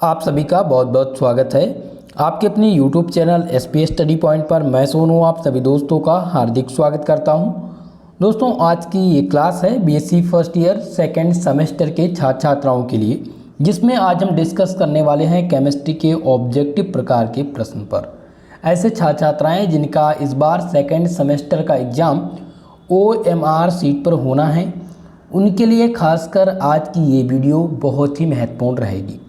आप सभी का बहुत बहुत स्वागत है आपके अपने YouTube channel SPS study point पर। मैं सोनू आप सभी दोस्तों का हार्दिक स्वागत करता हूं। दोस्तों आज की ये क्लास है BSc first year second semester के छात्र छात्राओं के लिए, जिसमें आज हम डिस्कस करने वाले हैं केमिस्ट्री के ऑब्जेक्टिव प्रकार के प्रश्न पर। ऐसे छात्र छात्राएँ जिनका इस बार सेकेंड सेमेस्टर का एग्ज़ाम OMR सीट पर होना है, उनके लिए खासकर आज की ये वीडियो बहुत ही महत्वपूर्ण रहेगी।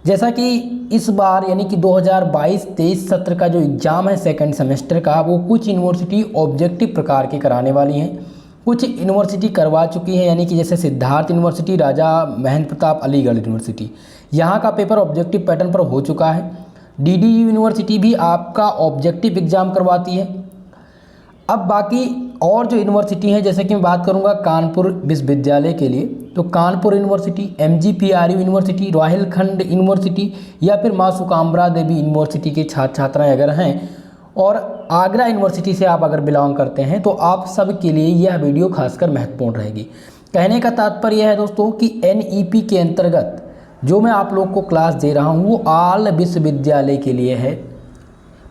जैसा कि इस बार यानी कि 2022-23 सत्र का जो एग्ज़ाम है सेकंड सेमेस्टर का, वो कुछ यूनिवर्सिटी ऑब्जेक्टिव प्रकार के कराने वाली हैं, कुछ यूनिवर्सिटी करवा चुकी हैं, यानी कि जैसे सिद्धार्थ यूनिवर्सिटी, राजा महेंद्र प्रताप अलीगढ़ यूनिवर्सिटी, यहाँ का पेपर ऑब्जेक्टिव पैटर्न पर हो चुका है। DDU यूनिवर्सिटी भी आपका ऑब्जेक्टिव एग्ज़ाम करवाती है। अब बाकी और जो यूनिवर्सिटी हैं, जैसे कि मैं बात करूंगा कानपुर विश्वविद्यालय के लिए, तो Kanpur university, MGPRU university, Rohilkhand university या फिर माँ सुकाम्बरा देवी यूनिवर्सिटी के छात्र छात्राएँ अगर हैं और आगरा यूनिवर्सिटी से आप अगर बिलोंग करते हैं, तो आप सब के लिए यह वीडियो खासकर महत्वपूर्ण रहेगी। कहने का तात्पर्य यह है दोस्तों कि NEP के अंतर्गत जो मैं आप लोग को क्लास दे रहा हूँ वो ऑल विश्वविद्यालय के लिए है।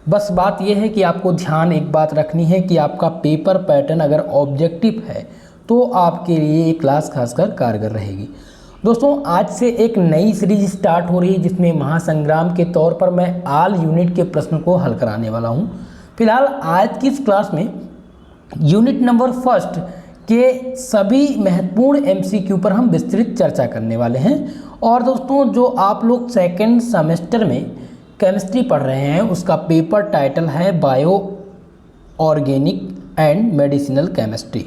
बस बात यह है कि आपको ध्यान एक बात रखनी है कि आपका पेपर पैटर्न अगर ऑब्जेक्टिव है तो आपके लिए ये क्लास खासकर कारगर रहेगी। दोस्तों आज से एक नई सीरीज स्टार्ट हो रही है, जिसमें महासंग्राम के तौर पर मैं ऑल यूनिट के प्रश्न को हल कराने वाला हूँ। फिलहाल आज की इस क्लास में यूनिट नंबर फर्स्ट के सभी महत्वपूर्ण MCQ पर हम विस्तृत चर्चा करने वाले हैं। और दोस्तों जो आप लोग सेकेंड सेमेस्टर में केमिस्ट्री पढ़ रहे हैं, उसका पेपर टाइटल है bio organic and medicinal chemistry,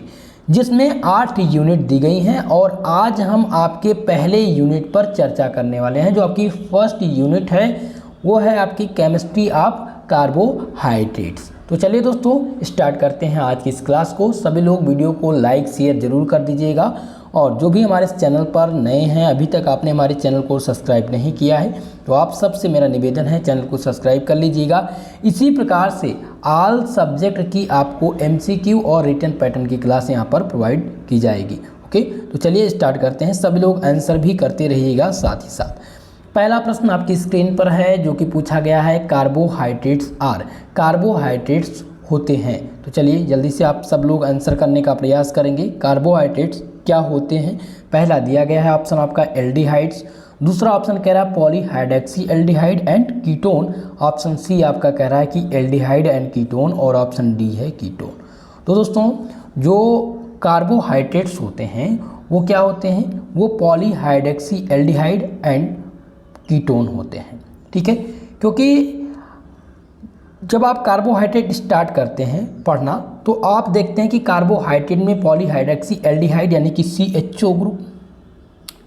जिसमें 8 यूनिट दी गई हैं। और आज हम आपके पहले यूनिट पर चर्चा करने वाले हैं। जो आपकी फर्स्ट यूनिट है वो है आपकी केमिस्ट्री ऑफ कार्बोहाइड्रेट्स। तो चलिए दोस्तों स्टार्ट करते हैं आज की इस क्लास को। सभी लोग वीडियो को लाइक शेयर ज़रूर कर दीजिएगा, और जो भी हमारे इस चैनल पर नए हैं, अभी तक आपने हमारे चैनल को सब्सक्राइब नहीं किया है, तो आप सबसे मेरा निवेदन है चैनल को सब्सक्राइब कर लीजिएगा। इसी प्रकार से ऑल सब्जेक्ट की आपको MCQ और रिटन पैटर्न की क्लास यहाँ पर प्रोवाइड की जाएगी। ओके, तो चलिए स्टार्ट करते हैं। सभी लोग आंसर भी करते रहिएगा साथ ही साथ। पहला प्रश्न आपकी स्क्रीन पर है, जो कि पूछा गया है कार्बोहाइड्रेट्स आर, कार्बोहाइड्रेट्स होते हैं। तो चलिए जल्दी से आप सब लोग आंसर करने का प्रयास करेंगे। कार्बोहाइड्रेट्स क्या होते हैं? पहला दिया गया है ऑप्शन आपका एल्डिहाइड्स, दूसरा ऑप्शन कह रहा है polyhydroxy aldehyde and ketone, option C आपका कह रहा है कि एल्डिहाइड एंड कीटोन, और ऑप्शन डी है कीटोन। तो दोस्तों जो कार्बोहाइड्रेट्स होते हैं वो क्या होते हैं? वो पॉलीहाइड्रोक्सी एल्डिहाइड एंड कीटोन होते हैं। ठीक है, क्योंकि जब आप कार्बोहाइड्रेट स्टार्ट करते हैं पढ़ना, तो आप देखते हैं कि कार्बोहाइड्रेट में पॉलीहाइड्रोक्सी एल्डिहाइड यानी कि CHO ग्रुप,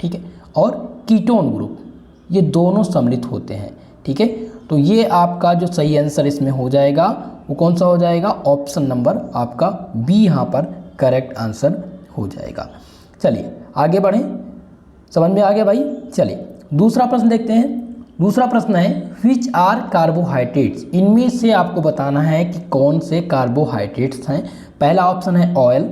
ठीक है, और कीटोन ग्रुप, ये दोनों सम्मिलित होते हैं। ठीक है, तो ये आपका जो सही आंसर इसमें हो जाएगा वो कौन सा हो जाएगा? ऑप्शन नंबर आपका बी यहाँ पर करेक्ट आंसर हो जाएगा। चलिए आगे बढ़ें, समझ में आ गया भाई? चलिए दूसरा प्रश्न देखते हैं। दूसरा प्रश्न है विच आर कार्बोहाइड्रेट्स, इनमें से आपको बताना है कि कौन से कार्बोहाइड्रेट्स हैं। पहला ऑप्शन है ऑयल,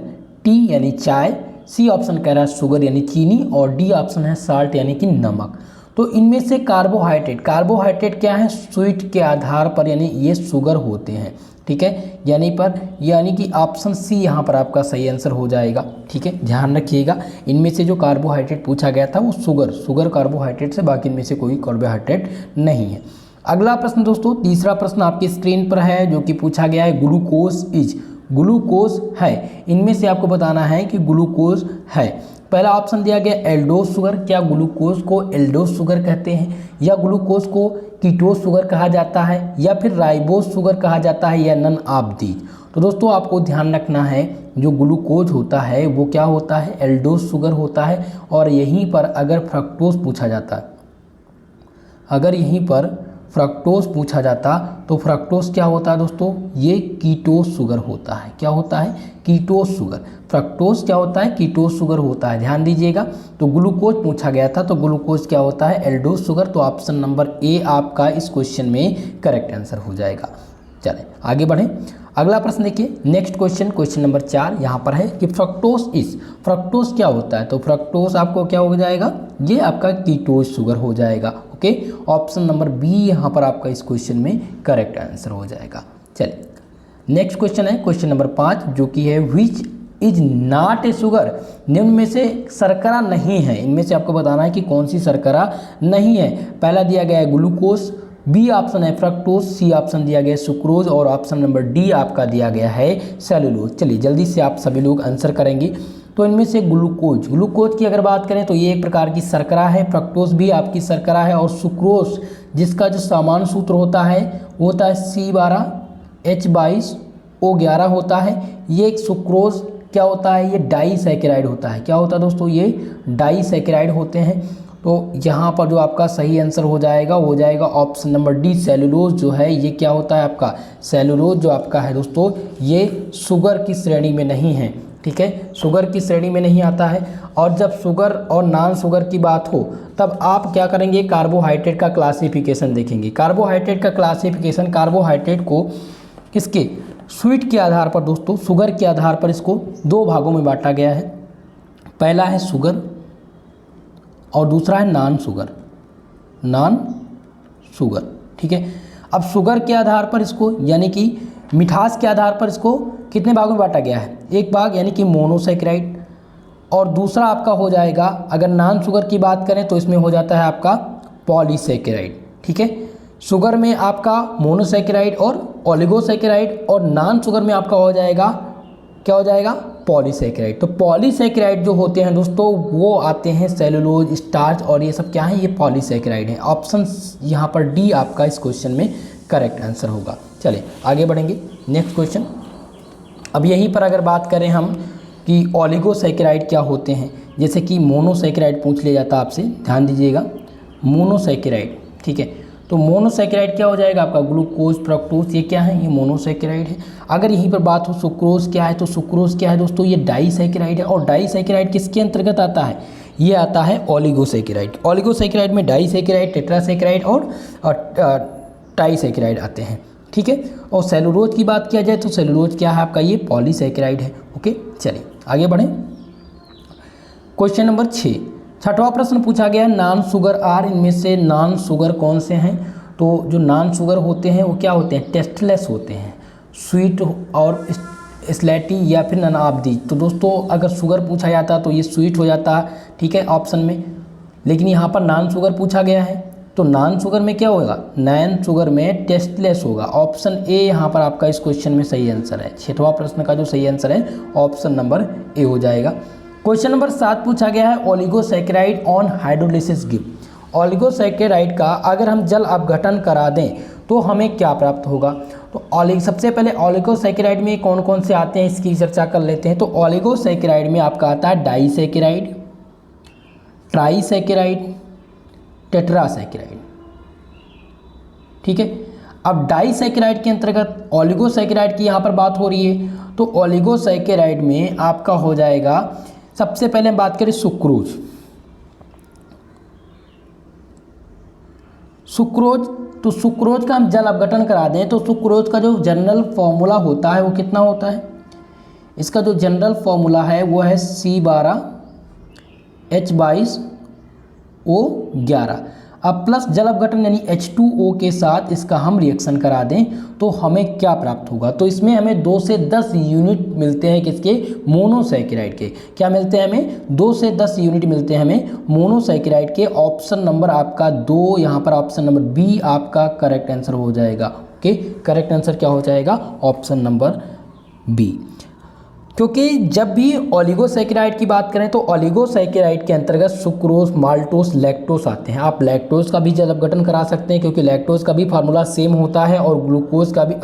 टी यानी चाय, सी ऑप्शन कह रहा है शुगर यानी चीनी, और डी ऑप्शन है साल्ट यानी कि नमक। तो इनमें से कार्बोहाइड्रेट, कार्बोहाइड्रेट क्या है? स्वीट के आधार पर, यानी ये शुगर होते हैं। ठीक है, यानी कि ऑप्शन सी यहाँ पर आपका सही आंसर हो जाएगा। ठीक है, ध्यान रखिएगा, इनमें से जो कार्बोहाइड्रेट पूछा गया था वो शुगर कार्बोहाइड्रेट से, बाकी इनमें से कोई कार्बोहाइड्रेट नहीं है। अगला प्रश्न दोस्तों, तीसरा प्रश्न आपकी स्क्रीन पर है, जो कि पूछा गया है ग्लूकोज इज, ग्लूकोज है, इनमें से आपको बताना है कि ग्लूकोज है। पहला ऑप्शन दिया गया एल्डोज शुगर, क्या ग्लूकोज को एल्डोज शुगर कहते हैं, या ग्लूकोज को कीटोज शुगर कहा जाता है, या फिर राइबोज शुगर कहा जाता है, या नन ऑफ दीज। तो दोस्तों आपको ध्यान रखना है, जो ग्लूकोज होता है वो क्या होता है? एल्डोज शुगर होता है। और यहीं पर अगर फ्रक्टोज पूछा जाता है, अगर यहीं पर फ्रक्टोज पूछा जाता तो फ्रक्टोज क्या होता है दोस्तों? ये कीटोज शुगर होता है। क्या होता है? कीटोज शुगर। फ्रक्टोज क्या होता है? कीटोज शुगर होता है, ध्यान दीजिएगा। तो ग्लूकोज पूछा गया था, तो ग्लूकोज क्या होता है? Aldose sugar. तो ऑप्शन नंबर ए आपका इस क्वेश्चन में करेक्ट आंसर हो जाएगा। चलें आगे बढ़ें। अगला प्रश्न देखिए, नेक्स्ट क्वेश्चन नंबर 4 यहाँ पर है कि फ्रक्टोज क्या होता है। तो फ्रक्टोज आपको क्या हो जाएगा, ये आपका कीटोज शुगर हो जाएगा। ओके, ऑप्शन नंबर बी यहाँ पर आपका इस क्वेश्चन में करेक्ट आंसर हो जाएगा। चलिए नेक्स्ट क्वेश्चन है क्वेश्चन नंबर 5 जो कि है which is not a sugar. निम्न में से शर्करा नहीं है, इनमें से आपको बताना है कि कौन सी शर्करा नहीं है। पहला दिया गया है ग्लूकोज, बी ऑप्शन है फ्रक्टोज, सी ऑप्शन दिया गया है सुक्रोज और ऑप्शन नंबर डी आपका दिया गया है सेलुलोज। चलिए जल्दी से आप सभी लोग आंसर करेंगे। तो इनमें से ग्लूकोज की अगर बात करें तो ये एक प्रकार की शर्करा है, फ्रक्टोज भी आपकी शर्करा है और सुक्रोज जिसका जो सामान्य सूत्र होता है वो होता है C12H22O11 होता है। ये एक सुक्रोज क्या होता है, ये डाइसैकेराइड होता है। क्या होता है दोस्तों, ये डाइसैकेराइड होते हैं। तो यहाँ पर जो आपका सही आंसर हो जाएगा वो हो जाएगा ऑप्शन नंबर डी सेलुलोज जो है ये क्या होता है आपका सेलुलोज जो आपका है दोस्तों ये शुगर की श्रेणी में नहीं है। ठीक है, शुगर की श्रेणी में नहीं आता है। और जब शुगर और नॉन शुगर की बात हो तब आप क्या करेंगे, कार्बोहाइड्रेट का क्लासिफिकेशन देखेंगे। कार्बोहाइड्रेट का क्लासिफिकेशन, कार्बोहाइड्रेट को किसके स्वीट के आधार पर दोस्तों, शुगर के आधार पर इसको दो भागों में बांटा गया है। पहला है शुगर और दूसरा है नॉन शुगर। ठीक है, अब शुगर के आधार पर इसको यानी कि मिठास के आधार पर इसको कितने भागों में बांटा गया है, एक भाग यानी कि मोनोसैकेराइड और दूसरा आपका हो जाएगा, अगर नॉन शुगर की बात करें तो इसमें हो जाता है आपका पॉलीसैकेराइड। ठीक है, शुगर में आपका मोनोसैकेराइड और ओलिगोसैकेराइड और नॉन शुगर में आपका हो जाएगा क्या हो जाएगा, पॉलीसैकेराइड। तो पॉलीसैकेराइड जो होते हैं दोस्तों वो आते हैं सेलुलोज, स्टार्च और ये सब क्या है, ये पॉलीसैकेराइड है। ऑप्शन यहाँ पर डी आपका इस क्वेश्चन में करेक्ट आंसर होगा। चलिए आगे बढ़ेंगे नेक्स्ट क्वेश्चन। अब यहीं पर अगर बात करें हम कि ओलिगोसैकेराइड क्या होते हैं, जैसे कि मोनोसैकेराइड पूछ लिया जाता है आपसे, ध्यान दीजिएगा मोनोसैकेराइड। ठीक है, तो मोनोसैकेराइड क्या हो जाएगा आपका ग्लूकोज, फ्रक्टोज, ये क्या है, ये मोनोसैकेराइड है। अगर यहीं पर बात हो सुक्रोज क्या है, तो सुक्रोज क्या है दोस्तों, ये डाइसैकेराइड है। और डाइसैकेराइड किसके अंतर्गत आता है, ये आता है ओलिगोसैकेराइड। ओलिगोसैकेराइड में डाइसैकेराइड, टेट्रासैकेराइड और ट्राइसैकेराइड आते हैं। ठीक है, और सेलुलोज की बात किया जाए तो सेलुलोज क्या है आपका, ये पॉलीसैकेराइड है। ओके, चलिए आगे बढ़ें। क्वेश्चन नंबर 6, छठवां प्रश्न पूछा गया है नॉन शुगर आर, इनमें से नॉन शुगर कौन से हैं। तो जो नॉन शुगर होते हैं वो क्या होते हैं, टेस्टलेस होते हैं, स्वीट और स्लेटी या फिर नन ऑफ दी। तो दोस्तों अगर शुगर पूछा जाता तो ये स्वीट हो जाता, ठीक है, ऑप्शन में, लेकिन यहाँ पर नॉन शुगर पूछा गया है तो नॉन शुगर में क्या होगा, नॉन शुगर में टेस्टलेस होगा। ऑप्शन ए यहाँ पर आपका इस क्वेश्चन में सही आंसर है। छठवां प्रश्न का जो सही आंसर है ऑप्शन नंबर ए हो जाएगा। क्वेश्चन नंबर 7 पूछा गया है oligosaccharide on hydrolysis give. Oligosaccharide का अगर हम जल अपघटन करा दें तो हमें क्या प्राप्त होगा। तो सबसे पहले ओलिगोसैकेराइड में कौन कौन से आते हैं इसकी चर्चा कर लेते हैं। तो ओलिगोसैकेराइड में आपका आता है डाइसैकेराइड, ट्राइसैकेराइड, टेट्रासैकेराइड। ठीक है, अब डाइसैकेराइड के अंतर्गत ओलिगोसैकेराइड की यहाँ पर बात हो रही है, तो ओलिगोसैकेराइड में आपका हो जाएगा, सबसे पहले हम बात करें सुक्रोज। तो सुक्रोज का हम जल अपघटन करा दें तो सुक्रोज का जो जनरल फॉर्मूला होता है वो कितना होता है, इसका जो जनरल फॉर्मूला है वो है C12H22O11। अब प्लस जल अपघटन यानी H2O के साथ इसका हम रिएक्शन करा दें तो हमें क्या प्राप्त होगा। तो इसमें हमें 2 से 10 यूनिट मिलते हैं किसके, मोनोसैकेराइड के। क्या मिलते हैं हमें, 2 से 10 यूनिट मिलते हैं हमें मोनोसैकेराइड के। ऑप्शन नंबर आपका 2 यहाँ पर ऑप्शन नंबर बी आपका करेक्ट आंसर हो जाएगा। ओके, करेक्ट आंसर क्या हो जाएगा, ऑप्शन नंबर बी। क्योंकि जब भी ओलिगोसैकेराइड की बात करें तो ओलिगोसैकेराइड के अंतर्गत सुक्रोज, माल्टोस, लैक्टोस आते हैं। आप लैक्टोस का भी जल अपघटन करा सकते हैं क्योंकि लैक्टोस का भी फार्मूला सेम होता है और ग्लूकोज का भी,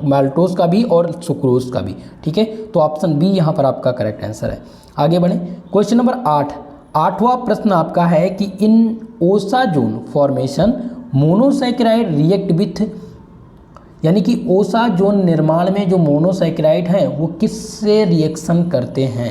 माल्टोस का भी और सुक्रोज का भी। ठीक है, तो ऑप्शन बी यहाँ पर आपका करेक्ट आंसर है। आगे बढ़ें, क्वेश्चन नंबर 8, आठवां प्रश्न आपका है कि in osazone formation monosaccharide react with, यानी कि ओसाजोन निर्माण में जो मोनोसैकेराइड हैं वो किससे रिएक्शन करते हैं।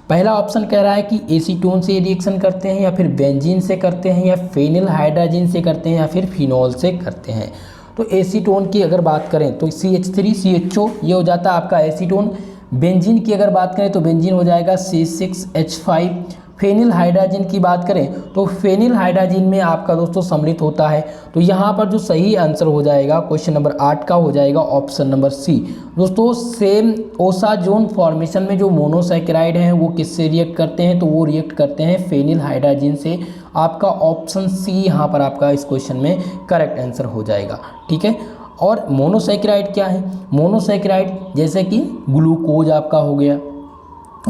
पहला ऑप्शन कह रहा है कि एसीटोन से रिएक्शन करते हैं या फिर बेंजीन से करते हैं या फेनिल हाइड्राजीन से करते हैं या फिर फिनॉल से करते हैं। तो एसीटोन की अगर बात करें तो CH3CHO ये हो जाता है आपका एसीटोन। बेंजीन की अगर बात करें तो बेंजीन हो जाएगा C6H5। फेनिल हाइड्रोजन की बात करें तो फेनिल हाइड्रोजन में आपका दोस्तों सम्मिलित होता है। तो यहाँ पर जो सही आंसर हो जाएगा क्वेश्चन नंबर 8 का हो जाएगा ऑप्शन नंबर सी। दोस्तों सेम ओसाजोन फॉर्मेशन में जो मोनोसैकेराइड हैं वो किससे रिएक्ट करते हैं, तो वो रिएक्ट करते हैं फेनिल हाइड्रोजन से। आपका ऑप्शन सी यहाँ पर आपका इस क्वेश्चन में करेक्ट आंसर हो जाएगा। ठीक है, और मोनोसैकेराइड क्या है? मोनोसैकेराइड जैसे कि ग्लूकोज आपका हो गया,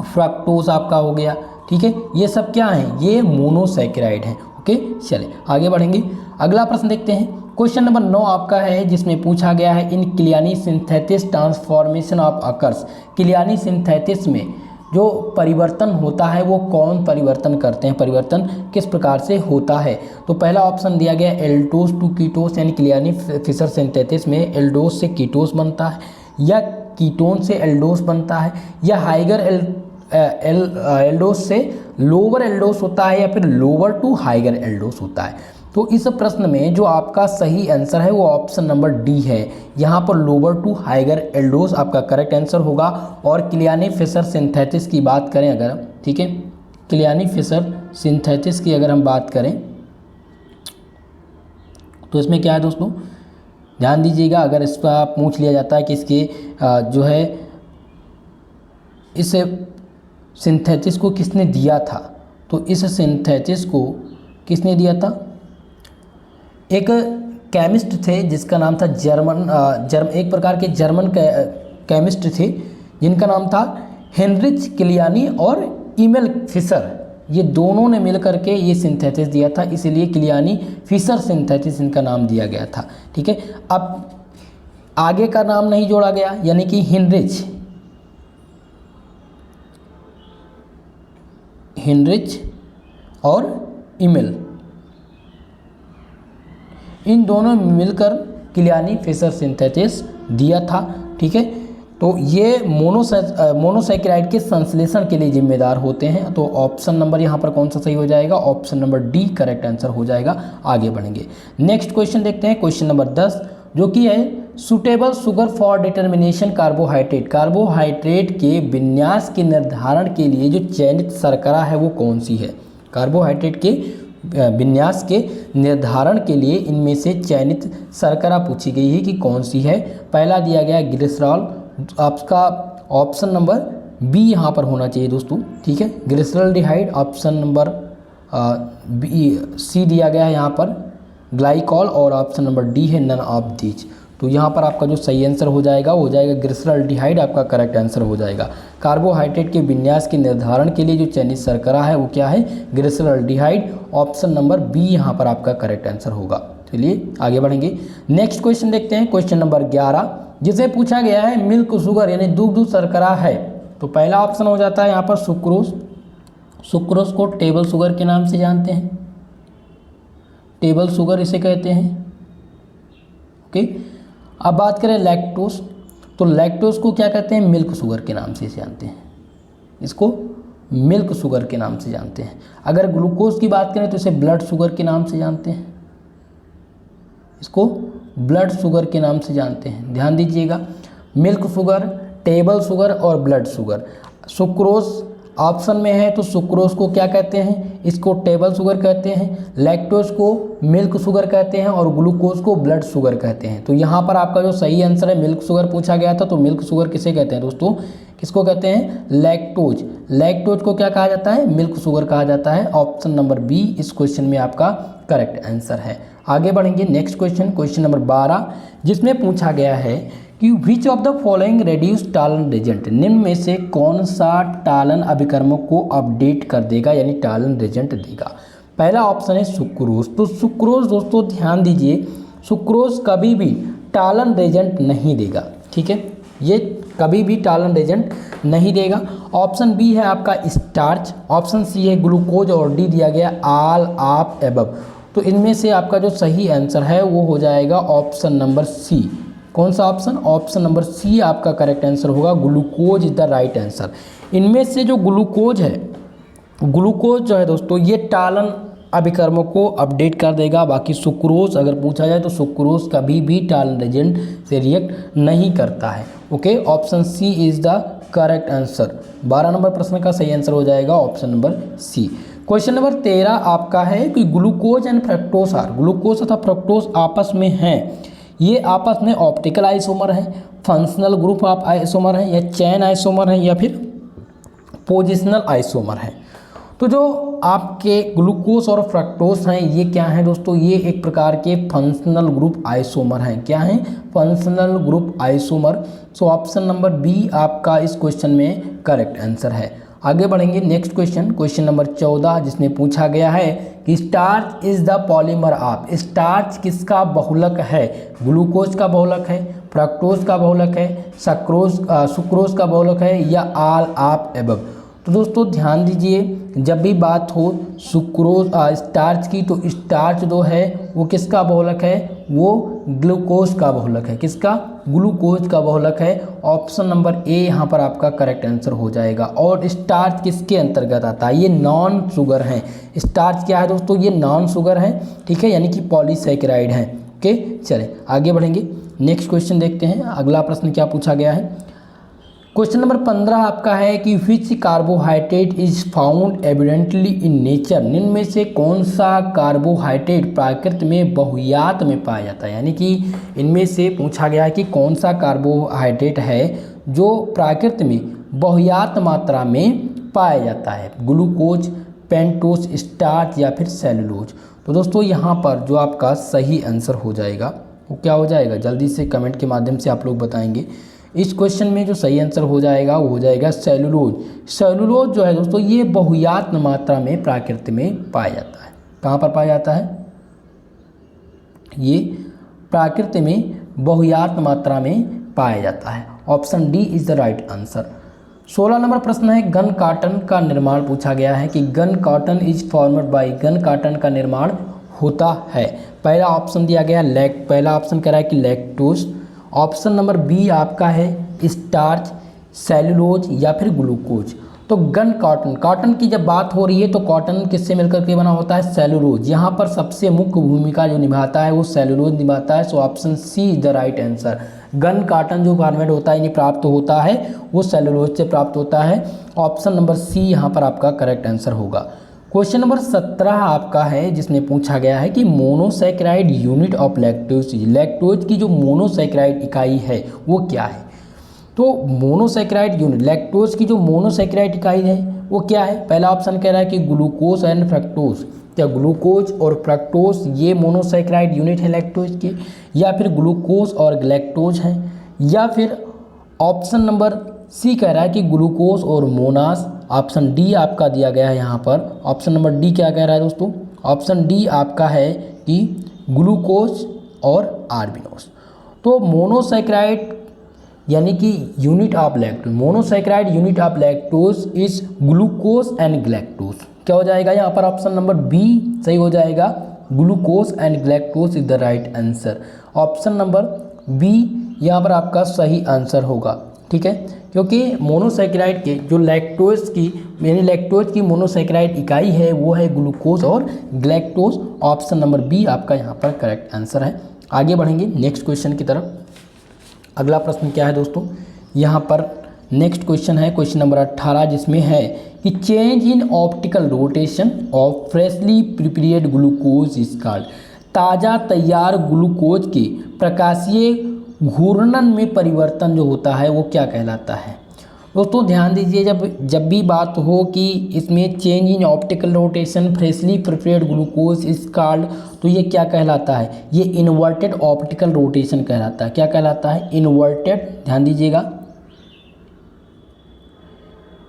फ्रक्टोज आपका हो गया, ठीक है, ये सब क्या है? ये मोनोसैकेराइड हैं। ओके, चलिए आगे बढ़ेंगे। अगला प्रश्न देखते हैं। क्वेश्चन नंबर 9 आपका है जिसमें पूछा गया है in Kiliani synthesis transformation of occurs. Kiliani synthesis में जो परिवर्तन होता है वो कौन परिवर्तन करते हैं, परिवर्तन किस प्रकार से होता है? तो पहला ऑप्शन दिया गया एल्डोस टू कीटोस, यानी क्लियानी फिशर सिंथेसिस में एल्डोस से कीटोस बनता है, या कीटोन से एल्डोस बनता है, या हाइगर एल्डोस से लोअर एल्डोस होता है, या फिर लोअर टू हाइगर एल्डोस होता है। तो इस प्रश्न में जो आपका सही आंसर है वो ऑप्शन नंबर डी है। यहाँ पर लोअर टू हाइगर एल्डोस आपका करेक्ट आंसर होगा। और क्लियानी फिशर सिंथेसिस की बात करें अगर, ठीक है, क्लियानी फिशर सिंथेसिस की अगर हम बात करें तो इसमें क्या है दोस्तों, ध्यान दीजिएगा। अगर इस पर पूछ लिया जाता है कि इसके जो है इस सिंथेसिस को किसने दिया था, तो इस सिंथेसिस को किसने दिया था? एक केमिस्ट थे जिसका नाम था एक प्रकार के जर्मन केमिस्ट थे जिनका नाम था हेनरिच क्लियानी और इमेल फिशर। ये दोनों ने मिलकर के ये सिंथेसिस दिया था, इसीलिए क्लियानी फिशर सिंथेसिस इनका नाम दिया गया था। ठीक है, अब आगे का नाम नहीं जोड़ा गया, यानी कि हेनरिच और इमेल, इन दोनों ने मिलकर क्लियानी फिशर सिंथेसिस दिया था। ठीक है, तो ये मोनोसैकेराइड के संश्लेषण के लिए जिम्मेदार होते हैं। तो ऑप्शन नंबर यहाँ पर कौन सा सही हो जाएगा? Option number D correct answer हो जाएगा। आगे बढ़ेंगे, नेक्स्ट क्वेश्चन देखते हैं, क्वेश्चन नंबर 10 जो कि है suitable sugar for determination carbohydrate. Carbohydrate के विन्यास के निर्धारण के लिए जो चयनित शर्करा है वो कौन सी है? कार्बोहाइड्रेट के विन्यास के निर्धारण के लिए इनमें से चयनित शर्करा पूछी गई है कि कौन सी है। पहला दिया गया ग्लिसरॉल, आपका ऑप्शन नंबर बी यहाँ पर होना चाहिए दोस्तों। ठीक है, glyceraldehyde, option number B C दिया गया है यहाँ पर ग्लाइकॉल, और ऑप्शन नंबर डी है नन ऑफ दीज। तो यहाँ पर आपका जो सही आंसर हो जाएगा ग्लिसरॉल्डिहाइड आपका करेक्ट आंसर हो जाएगा। कार्बोहाइड्रेट के विन्यास के निर्धारण के लिए जो चयनित शर्करा है वो क्या है? ग्लिसरॉल्डिहाइड, ऑप्शन नंबर बी यहाँ पर आपका करेक्ट आंसर होगा। चलिए आगे बढ़ेंगे, नेक्स्ट क्वेश्चन देखते हैं, क्वेश्चन नंबर 11 जिसे पूछा गया है मिल्क शुगर यानी दुग्ध शर्करा है। तो पहला ऑप्शन हो जाता है यहाँ पर सुक्रोज। सुक्रोज को टेबल शुगर के नाम से जानते हैं, टेबल शुगर इसे कहते हैं। ओके, अब बात करें लैक्टोज, तो लैक्टोज को क्या कहते हैं? मिल्क शुगर के नाम से जानते हैं, इसको मिल्क शुगर के नाम से जानते हैं। अगर ग्लूकोज की बात करें तो इसे ब्लड शुगर के नाम से जानते हैं, इसको ब्लड शुगर के नाम से जानते हैं। ध्यान दीजिएगा, मिल्क शुगर, टेबल शुगर और ब्लड शुगर। सुक्रोज ऑप्शन में है तो सुक्रोज को क्या कहते हैं? इसको टेबल शुगर कहते हैं, लैक्टोज को मिल्क शुगर कहते हैं और ग्लूकोज को ब्लड शुगर कहते हैं। तो यहाँ पर आपका जो सही आंसर है मिल्क शुगर पूछा गया था, तो मिल्क शुगर किसे कहते हैं दोस्तों? किसको कहते हैं? लैक्टोज। लैक्टोज को क्या कहा जाता है? मिल्क शुगर कहा जाता है। ऑप्शन नंबर बी इस क्वेश्चन में आपका करेक्ट आंसर है। आगे बढ़ेंगे, नेक्स्ट क्वेश्चन, क्वेश्चन नंबर 12 जिसमें पूछा गया है कि which of the following reduce Tollen reagent, निम्न में से कौन सा टालन अभिकर्मक को अपडेट कर देगा यानी टालन रेजेंट देगा? पहला ऑप्शन है सुक्रोज। तो सुक्रोज दोस्तों ध्यान दीजिए, सुक्रोज कभी भी टालन रेजेंट नहीं देगा। ठीक है, ये कभी भी टालन रेजेंट नहीं देगा। ऑप्शन बी है आपका स्टार्च, ऑप्शन सी है ग्लूकोज और डी दिया गया ऑल ऑफ एबव। तो इनमें से आपका जो सही आंसर है वो हो जाएगा ऑप्शन नंबर सी। कौन सा ऑप्शन? ऑप्शन नंबर सी आपका करेक्ट आंसर होगा, glucose is the right answer. इनमें से जो ग्लूकोज है, ग्लूकोज जो है दोस्तों ये टालन अभिकर्मों को अपडेट कर देगा। बाकी सुक्रोज अगर पूछा जाए तो सुक्रोज कभी भी टॉलरेंट एजेंट से रिएक्ट नहीं करता है। Okay, option C is the correct answer. 12 number प्रश्न का सही आंसर हो जाएगा option number C. Question number 13 आपका है कि glucose and fructose are, glucose तथा फ्रक्टोज आपस में हैं, ये आपस में ऑप्टिकल आइसोमर है, फंक्शनल ग्रुप ऑफ आइसोमर है, या चैन आइसोमर है, या फिर पोजिशनल आइसोमर है। तो जो आपके ग्लूकोज और फ्रक्टोज हैं ये क्या हैं दोस्तों, ये एक प्रकार के फंक्शनल ग्रुप आइसोमर हैं। क्या हैं? Functional group isomer. So option number B आपका इस क्वेश्चन में करेक्ट आंसर है। आगे बढ़ेंगे नेक्स्ट क्वेश्चन, क्वेश्चन नंबर 14, जिसमें पूछा गया है कि starch is the polymer of, starch किसका बहुलक है? ग्लूकोज का बहुलक है, फ्रक्टोज का बहुलक है, सुक्रोज का बहुलक है, या ऑल ऑफ एबव। तो दोस्तों ध्यान दीजिए, जब भी बात हो सुक्रोज स्टार्च की, तो स्टार्च जो है वो किसका बहुलक है? वो ग्लूकोज का बहुलक है। किसका? ग्लूकोज का बहुलक है। ऑप्शन नंबर ए यहाँ पर आपका करेक्ट आंसर हो जाएगा। और स्टार्च किसके अंतर्गत आता है? ये नॉन शुगर है। स्टार्च क्या है दोस्तों? ये नॉन शुगर है, ठीक है, यानी कि पॉलीसैकेराइड है। ओके, चले आगे बढ़ेंगे, नेक्स्ट क्वेश्चन देखते हैं। अगला प्रश्न क्या पूछा गया है? क्वेश्चन नंबर 15 आपका है कि which carbohydrate is found evidently in nature, निम्न में से कौन सा कार्बोहाइड्रेट प्रकृति में बहुयात में पाया जाता है? यानी कि इनमें से पूछा गया है कि कौन सा कार्बोहाइड्रेट है जो प्रकृति में बहुयात मात्रा में पाया जाता है? ग्लूकोज, पेंटोज, स्टार्च, या फिर सेलुलोज। तो दोस्तों यहाँ पर जो आपका सही आंसर हो जाएगा वो क्या हो जाएगा? जल्दी से कमेंट के माध्यम से आप लोग बताएंगे। इस क्वेश्चन में जो सही आंसर हो जाएगा वो हो जाएगा सेलुलोज। सेलुलोज जो है दोस्तों ये बहुयात मात्रा में प्रकृति में पाया जाता है। कहाँ पर पाया जाता है? ये प्रकृति में बहुयात मात्रा में पाया जाता है। Option D is the right answer. 16 number प्रश्न है, गन कॉटन का निर्माण पूछा गया है कि gun cotton is formed by, gun cotton का निर्माण होता है। पहला ऑप्शन दिया गया पहला ऑप्शन कह रहा है कि लैक्टोज। ऑप्शन नंबर बी आपका है स्टार्च, सेलुलोज, या फिर ग्लूकोज। तो गन कॉटन, कॉटन की जब बात हो रही है तो कॉटन किससे मिलकर के बना होता है? सेलुलोज। यहाँ पर सबसे मुख्य भूमिका जो निभाता है वो सेलुलोज निभाता है। So option C is the right answer. Gun cotton जो फॉर्मेट होता है यानी प्राप्त होता है वो सेलुलोज से प्राप्त होता है। ऑप्शन नंबर सी यहाँ पर आपका करेक्ट आंसर होगा। क्वेश्चन नंबर 17 आपका है जिसमें पूछा गया है कि monosaccharide unit of lactose, lactose की जो मोनोसैकेराइड इकाई है वो क्या है? तो मोनोसैकेराइड यूनिट, लैक्टोज की जो मोनोसैकेराइड इकाई है वो क्या है? पहला ऑप्शन कह रहा है कि ग्लूकोज एंड फ्रक्टोज। क्या ग्लूकोज और फ्रक्टोज ये मोनोसैकेराइड यूनिट है लैक्टोज के, या फिर ग्लूकोज और ग्लैक्टोज हैं, या फिर ऑप्शन नंबर सी कह रहा है कि ग्लूकोज और मोनास। ऑप्शन डी आपका दिया गया है यहाँ पर। ऑप्शन नंबर डी क्या कह रहा है दोस्तों? ऑप्शन डी आपका है कि ग्लूकोज और आर्बिनोस। तो मोनोसैकेराइड यानी कि unit of lactose, monosaccharide unit of lactose is glucose and galactose. क्या हो जाएगा यहाँ पर? ऑप्शन नंबर बी सही हो जाएगा। Glucose and galactose is the right answer. Option number B यहाँ पर आपका सही आंसर होगा, ठीक है, क्योंकि मोनोसैकेराइड के जो लैक्टोज की मोनोसैकेराइड इकाई है वो है ग्लूकोज और ग्लैक्टोज। ऑप्शन नंबर बी आपका यहाँ पर करेक्ट आंसर है। आगे बढ़ेंगे नेक्स्ट क्वेश्चन की तरफ। अगला प्रश्न क्या है दोस्तों? यहाँ पर नेक्स्ट क्वेश्चन है क्वेश्चन नंबर 18, जिसमें है कि change in optical rotation of freshly prepared glucose is called, ताज़ा तैयार ग्लूकोज के प्रकाशीय घूर्णन में परिवर्तन जो होता है वो क्या कहलाता है? दोस्तों ध्यान दीजिए, जब भी बात हो कि इसमें change in optical rotation freshly prepared glucose is called, तो ये क्या कहलाता है? ये इन्वर्टेड ऑप्टिकल रोटेशन कहलाता है। क्या कहलाता है? इन्वर्टेड, ध्यान दीजिएगा,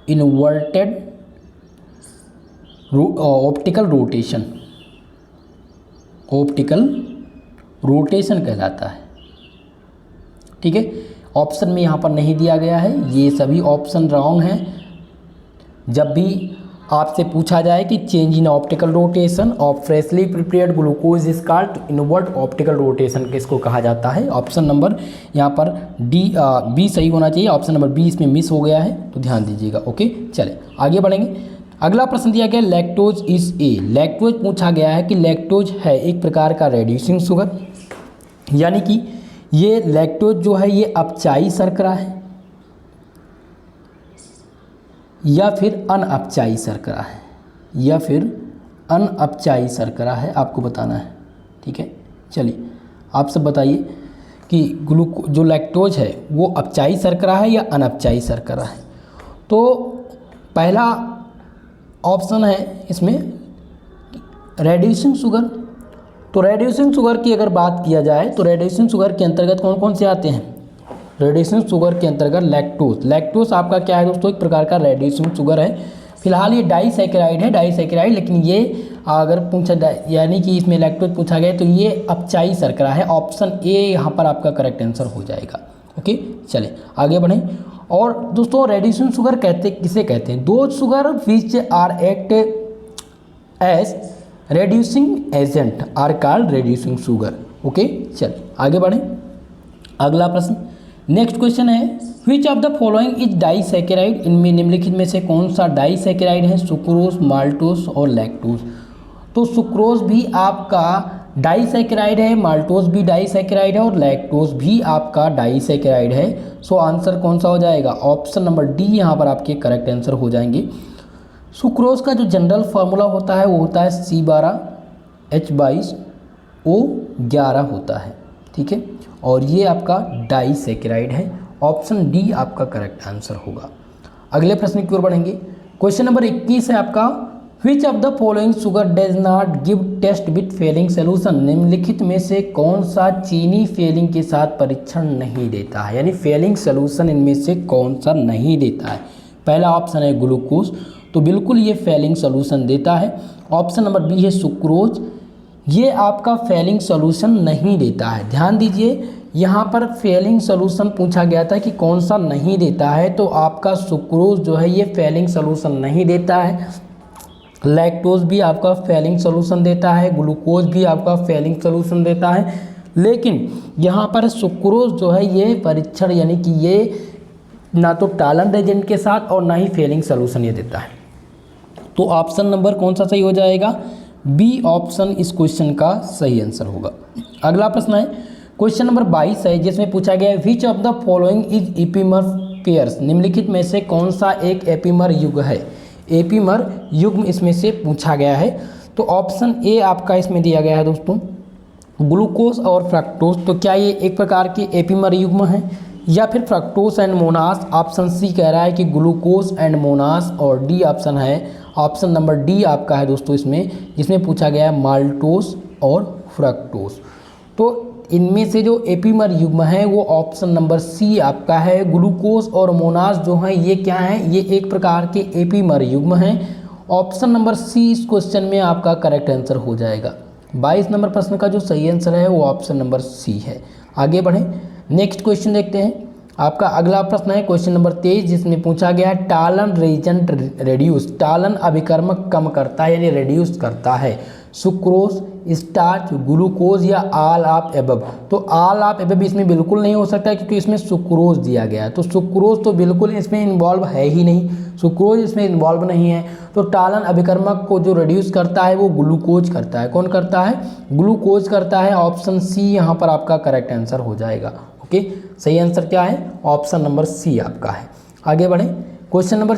inverted optical rotation, optical rotation कहलाता है, ठीक है। ऑप्शन में यहाँ पर नहीं दिया गया है, ये सभी ऑप्शन रॉन्ग हैं। जब भी आपसे पूछा जाए कि change in optical rotation of freshly prepared glucose is called, तो इनवर्ट ऑप्टिकल रोटेशन किसको कहा जाता है? ऑप्शन नंबर यहाँ पर बी सही होना चाहिए। ऑप्शन नंबर बी इसमें मिस हो गया है, तो ध्यान दीजिएगा। ओके, चले आगे बढ़ेंगे। अगला प्रश्न दिया गया लैक्टोज इज ए, लैक्टोज पूछा गया है कि लैक्टोज है एक प्रकार का रेड्यूसिंग शुगर, यानी कि ये लैक्टोज जो है ये अपचाई शर्करा है या फिर अनअपचाई शर्करा है, या फिर अनअपचाई शर्करा है, आपको बताना है। ठीक है, चलिए आप सब बताइए कि जो लैक्टोज है वो अपचाई शर्करा है या अनअपचाई शर्करा है। तो पहला ऑप्शन है इसमें रेड्यूसिंग शुगर। तो रेड्यूसिंग शुगर की अगर बात किया जाए तो रेड्यूसिंग शुगर के अंतर्गत कौन कौन से आते हैं? रेड्यूसिंग शुगर के अंतर्गत लैक्टोज, लैक्टोज आपका क्या है दोस्तों? एक प्रकार का रेड्यूसिंग शुगर है। फिलहाल ये डाइसैकेराइड है, डाइसैकेराइड, लेकिन ये अगर पूछा यानी कि इसमें लैक्टोज पूछा गया तो ये अपचाई शर्करा है। ऑप्शन ए यहाँ पर आपका करेक्ट आंसर हो जाएगा। ओके, चलिए आगे बढ़ें। और दोस्तों रेड्यूसिंग शुगर किसे कहते हैं? दो sugar which are act as reducing agent are called reducing sugar. Okay, चलिए आगे बढ़ें। अगला प्रश्न, नेक्स्ट क्वेश्चन है which of the following is disaccharide, इनमें निम्नलिखित में से कौन सा डाइसैकेराइड है? सुक्रोज, माल्टोज और लैक्टोज। तो सुक्रोज भी आपका डाइसैकेराइड है, माल्टोज भी डाइसैकेराइड है और लैक्टोज भी आपका डाइसैकेराइड है। सो आंसर कौन सा हो जाएगा? ऑप्शन नंबर डी यहाँ पर आपके करेक्ट आंसर हो जाएंगे। सुक्रोज का जो जनरल फार्मूला होता है वो होता है C12H22O11 होता है। ठीक है, और ये आपका डाइसैकेराइड है। ऑप्शन डी आपका करेक्ट आंसर होगा। अगले प्रश्न की ओर बढ़ेंगे। क्वेश्चन नंबर 21 है आपका which of the following sugar does not give test with Fehling solution, निम्नलिखित में से कौन सा चीनी फेलिंग के साथ परीक्षण नहीं देता है? यानी फेलिंग सोल्यूशन इनमें से कौन सा नहीं देता है? पहला ऑप्शन है ग्लूकोज, तो बिल्कुल ये फेलिंग सोल्यूशन देता है। ऑप्शन नंबर बी है सुक्रोज, ये आपका फेलिंग सोल्यूशन नहीं देता है। ध्यान दीजिए, यहाँ पर फेलिंग सोल्यूशन पूछा गया था कि कौन सा नहीं देता है, तो आपका सुक्रोज जो है ये फेलिंग सोल्यूशन नहीं देता है। लैक्टोज भी आपका फेलिंग सोल्यूशन देता है, ग्लूकोज भी आपका फेलिंग सोल्यूशन देता है, लेकिन यहाँ पर सुक्रोज जो है ये परीक्षण यानी कि ये ना तो टालन एजेंट के साथ और ना ही फेलिंग सोल्यूशन ये देता है। तो ऑप्शन नंबर कौन सा सही हो जाएगा? बी ऑप्शन इस क्वेश्चन का सही आंसर होगा। अगला प्रश्न है क्वेश्चन नंबर 22 है, जिसमें पूछा गया है which of the following is epimer pairs, निम्नलिखित में से कौन सा एक एपीमर युग है? एपीमर युग्म इसमें से पूछा गया है। तो ऑप्शन ए आपका इसमें दिया गया है दोस्तों ग्लूकोज और फ्रक्टोज। तो क्या ये एक प्रकार के एपीमर युग्म है या फिर fructose and mannose? Option C कह रहा है कि ग्लूकोज एंड मोनास, और डी ऑप्शन है, ऑप्शन नंबर डी आपका है दोस्तों इसमें, जिसमें पूछा गया है माल्टोज और फ्रक्टोज। तो इनमें से जो एपीमर युग्म है वो ऑप्शन नंबर सी आपका है। ग्लूकोज और मोनास जो हैं ये क्या हैं? ये एक प्रकार के एपीमर युग्म हैं। ऑप्शन नंबर सी इस क्वेश्चन में आपका करेक्ट आंसर हो जाएगा। 22 नंबर प्रश्न का जो सही आंसर है वो ऑप्शन नंबर सी है। आगे बढ़ें, नेक्स्ट क्वेश्चन देखते हैं। आपका अगला प्रश्न है क्वेश्चन नंबर 23, जिसमें पूछा गया है टालन रेजेंट रेड्यूस, टालन अभिकर्मक कम करता है यानी रेड्यूस करता है, सुक्रोज, स्टार्च, ग्लूकोज या ऑल ऑफ एबव। तो ऑल ऑफ एबव इसमें बिल्कुल नहीं हो सकता क्योंकि इसमें सुक्रोज दिया गया है। तो सुक्रोज तो बिल्कुल इसमें इन्वॉल्व है ही नहीं, सुक्रोज इसमें इन्वॉल्व नहीं है। तो टालन अभिकर्मक को जो रिड्यूस करता है वो ग्लूकोज करता है। कौन करता है? ग्लूकोज करता है। ऑप्शन सी यहाँ पर आपका करेक्ट आंसर हो जाएगा। ओके, सही आंसर क्या है? ऑप्शन नंबर सी आपका है। आगे बढ़ें, क्वेश्चन नंबर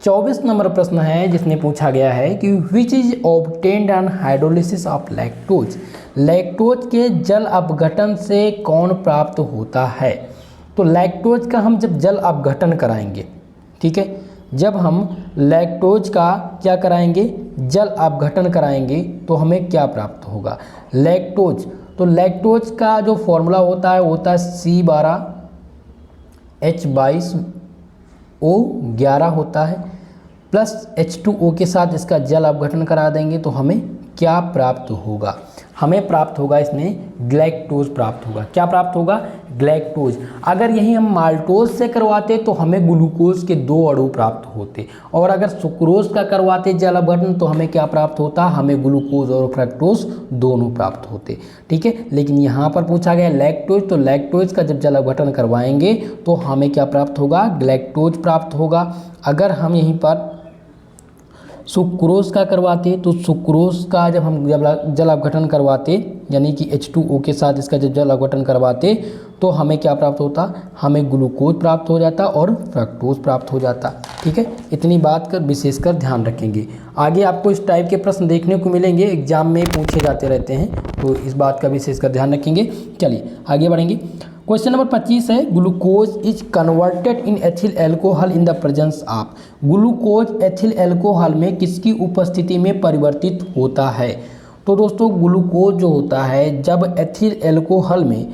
24 नंबर प्रश्न है, जिसमें पूछा गया है कि which is obtained on hydrolysis of lactose, lactose के जल अपघटन से कौन प्राप्त होता है? तो लैक्टोज का हम जब जल अपघटन कराएंगे, ठीक है, जब हम लैक्टोज का क्या कराएंगे? जल अपघटन कराएंगे तो हमें क्या प्राप्त होगा? लैक्टोज, तो लैक्टोज का जो फॉर्मूला होता है वो होता है C12H22O11 होता है, प्लस H2O के साथ इसका जल अपघटन करा देंगे तो हमें क्या प्राप्त होगा? हमें प्राप्त होगा इसमें ग्लैक्टोज प्राप्त होगा। क्या प्राप्त होगा? ग्लैक्टोज। अगर यही हम माल्टोज से करवाते तो हमें ग्लूकोज के 2 अणु प्राप्त होते, और अगर सुक्रोज का करवाते जल अपघटन तो हमें क्या प्राप्त होता? हमें ग्लूकोज और फ्रक्टोज दोनों प्राप्त होते। ठीक है, लेकिन यहाँ पर पूछा गया लैक्टोज, तो लैक्टोज का जब जल अपघटन करवाएंगे तो हमें क्या प्राप्त होगा? ग्लैक्टोज प्राप्त होगा। अगर हम यहीं पर सुक्रोज का करवाते, तो सुक्रोज का जब हम जल अपघटन करवाते यानी कि H2O के साथ इसका जब जल अपघटन करवाते तो हमें क्या प्राप्त होता, हमें ग्लूकोज प्राप्त हो जाता और फ्रक्टोज प्राप्त हो जाता। ठीक है, इतनी बात कर विशेषकर ध्यान रखेंगे। आगे आपको इस टाइप के प्रश्न देखने को मिलेंगे, एग्जाम में पूछे जाते रहते हैं, तो इस बात का विशेषकर ध्यान रखेंगे। चलिए आगे बढ़ेंगे। क्वेश्चन नंबर 25 है, glucose is converted in ethyl alcohol in the presence of. Glucose ethyl alcohol में किसकी उपस्थिति में परिवर्तित होता है? तो दोस्तों ग्लूकोज जो होता है जब एथिल एल्कोहल में,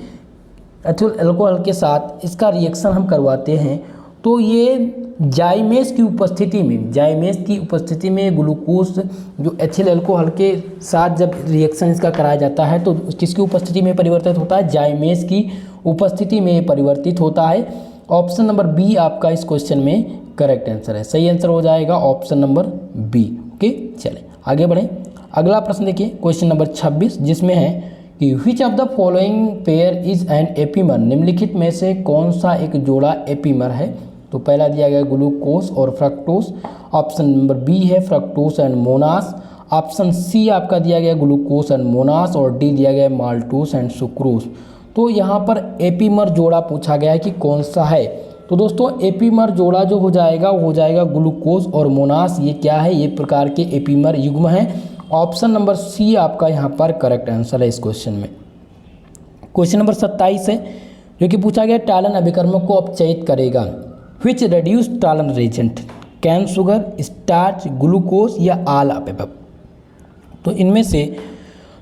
एथिल एल्कोहल के साथ इसका रिएक्शन हम करवाते हैं तो ये जाइमेस की उपस्थिति में, जाइमेस की उपस्थिति में ग्लूकोज जो एथिल एल्कोहल के साथ जब रिएक्शन इसका कराया जाता है तो किसकी उपस्थिति में परिवर्तित होता है? जाइमेस की उपस्थिति में परिवर्तित होता है। ऑप्शन नंबर बी आपका इस क्वेश्चन में करेक्ट आंसर है। सही आंसर हो जाएगा ऑप्शन नंबर बी। ओके, चलें आगे बढ़ें। अगला प्रश्न देखिए, क्वेश्चन नंबर 26, जिसमें है कि which of the following pair is an epimer. निम्नलिखित में से कौन सा एक जोड़ा एपीमर है? तो पहला दिया गया ग्लूकोज और फ्रक्टोज, ऑप्शन नंबर बी है fructose and mannose, option C आपका दिया गया ग्लूकोज एंड मोनास और डी दिया गया माल्टोज एंड सुक्रोज। तो यहाँ पर एपीमर जोड़ा पूछा गया है कि कौन सा है। तो दोस्तों एपीमर जोड़ा जो हो जाएगा वो हो जाएगा ग्लूकोज और मोनास। ये क्या है? ये प्रकार के एपीमर युग्म है। ऑप्शन नंबर सी आपका यहाँ पर करेक्ट आंसर है इस क्वेश्चन में। क्वेश्चन नंबर 27 है जो कि पूछा गया टालन अभिकर्मक को अपचयित करेगा। Which reduce Tollen reagent, cane sugar, starch, glucose या ऑल ऑफ एबव। तो इनमें से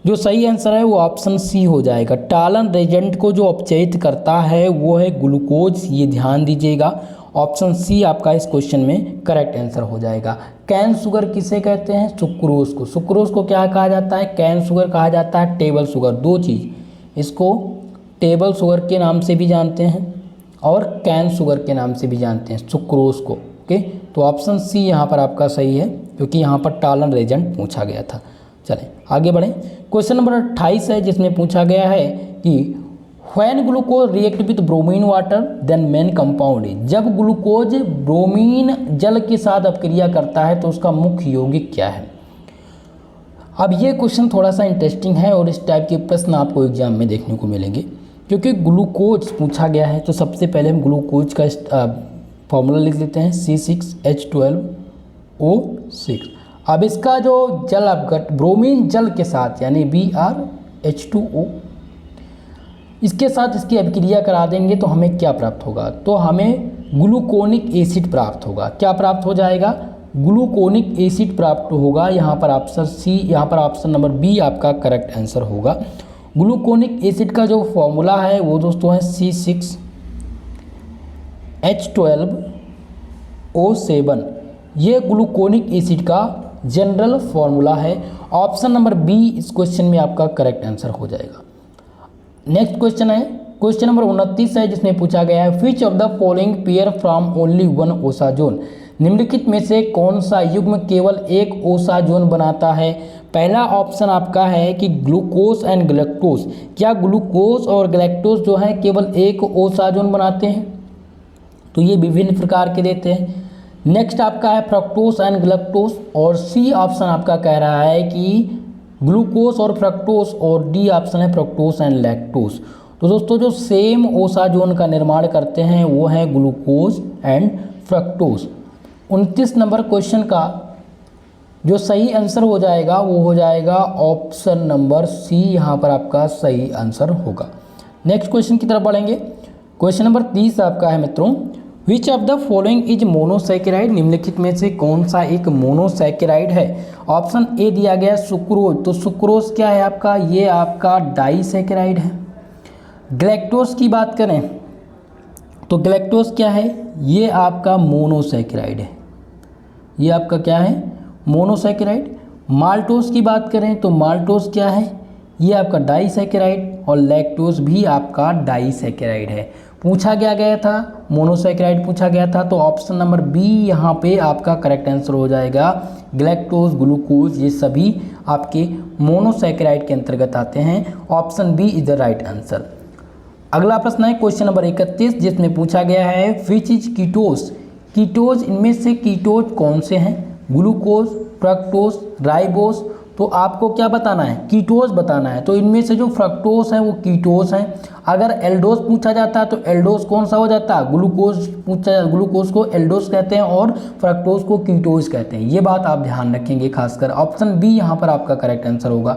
जो सही आंसर है वो ऑप्शन सी हो जाएगा। टालन रेजेंट को जो अपचयित करता है वो है ग्लूकोज, ये ध्यान दीजिएगा। ऑप्शन सी आपका इस क्वेश्चन में करेक्ट आंसर हो जाएगा। कैन शुगर किसे कहते हैं? सुक्रोज को। सुक्रोज को क्या कहा जाता है? कैन शुगर कहा जाता है, टेबल शुगर। दो चीज़, इसको टेबल शुगर के नाम से भी जानते हैं और कैन शुगर के नाम से भी जानते हैं सुक्रोज को। ओके, तो ऑप्शन सी यहाँ पर आपका सही है क्योंकि यहाँ पर टालन रेजेंट पूछा गया था। चलें आगे बढ़ें। क्वेश्चन नंबर 28 है जिसमें पूछा गया है कि when glucose react with bromine water then main compound. जब ग्लूकोज ब्रोमीन जल के साथ अपक्रिया करता है तो उसका मुख्य यौगिक क्या है? अब ये क्वेश्चन थोड़ा सा इंटरेस्टिंग है और इस टाइप के प्रश्न आपको एग्जाम में देखने को मिलेंगे। क्योंकि ग्लूकोज पूछा गया है तो सबसे पहले हम ग्लूकोज का फॉर्मूला लिख लेते हैं C6H12O6। अब इसका जो जल अपघट ब्रोमीन जल के साथ यानी BrH2O, इसके साथ इसकी अभिक्रिया करा देंगे तो हमें क्या प्राप्त होगा? तो हमें ग्लूकोनिक एसिड प्राप्त होगा। क्या प्राप्त हो जाएगा? ग्लूकोनिक एसिड प्राप्त होगा। यहाँ पर ऑप्शन सी, यहाँ पर ऑप्शन नंबर बी आपका करेक्ट आंसर होगा। ग्लूकोनिक एसिड का जो फॉर्मूला है वो दोस्तों है C6H12O7। ये ग्लूकोनिक एसिड का जनरल फॉर्मूला है। ऑप्शन नंबर बी इस क्वेश्चन में आपका करेक्ट आंसर हो जाएगा। नेक्स्ट क्वेश्चन है क्वेश्चन नंबर 29 है जिसमें पूछा गया है which of the following pair from only one osazone. निम्नलिखित में से कौन सा युग्म केवल एक ओसाजोन बनाता है? पहला ऑप्शन आपका है कि ग्लूकोज एंड गैलेक्टोज। क्या ग्लूकोज और गैलेक्टोज जो है केवल एक ओसाजोन बनाते हैं? तो ये विभिन्न प्रकार के देते हैं। नेक्स्ट आपका है फ्रक्टोज एंड गैलेक्टोज और सी ऑप्शन आपका कह रहा है कि ग्लूकोज और फ्रक्टोज और डी ऑप्शन है फ्रक्टोज एंड लैक्टोज। तो दोस्तों जो सेम ओसाजोन का निर्माण करते हैं वो है glucose and fructose. 29 number question का जो सही आंसर हो जाएगा वो हो जाएगा ऑप्शन नंबर सी, यहाँ पर आपका सही आंसर होगा। नेक्स्ट क्वेश्चन की तरफ बढ़ेंगे। क्वेश्चन नंबर 30 आपका है मित्रों विच of the following is monosaccharide. निम्नलिखित में से कौन सा एक मोनोसैकेराइड है? ऑप्शन ए दिया गया सुक्रोज। तो सुक्रोज क्या है आपका? ये आपका डाइसैकेराइड है। गैलेक्टोज की बात करें तो गैलेक्टोज क्या है? ये आपका मोनोसैकेराइड है। ये आपका क्या है? मोनोसैकेराइड। माल्टोज की बात करें तो माल्टोज क्या है? ये आपका डाइसैकेराइड और लैक्टोज भी आपका डाइसैकेराइड है। पूछा गया था मोनोसैकेराइड पूछा गया था तो ऑप्शन नंबर बी यहाँ पे आपका करेक्ट आंसर हो जाएगा। गैलेक्टोज, ग्लूकोज ये सभी आपके मोनोसैकेराइड के अंतर्गत आते हैं। Option B is the right answer. अगला प्रश्न है क्वेश्चन नंबर 31 जिसमें पूछा गया है व्हिच इज कीटोज। कीटोज, इनमें से कीटोज कौन से हैं? Glucose, fructose, ribose. तो आपको क्या बताना है, कीटोज बताना है। तो इनमें से जो फ्रक्टोज है वो कीटोज हैं। अगर एल्डोज पूछा जाता है तो एल्डोज कौन सा हो जाता है, ग्लूकोज पूछा, ग्लूकोज को एल्डोज कहते हैं और फ्रक्टोज को कीटोज कहते हैं। ये बात आप ध्यान रखेंगे खासकर। ऑप्शन बी यहाँ पर आपका करेक्ट आंसर होगा।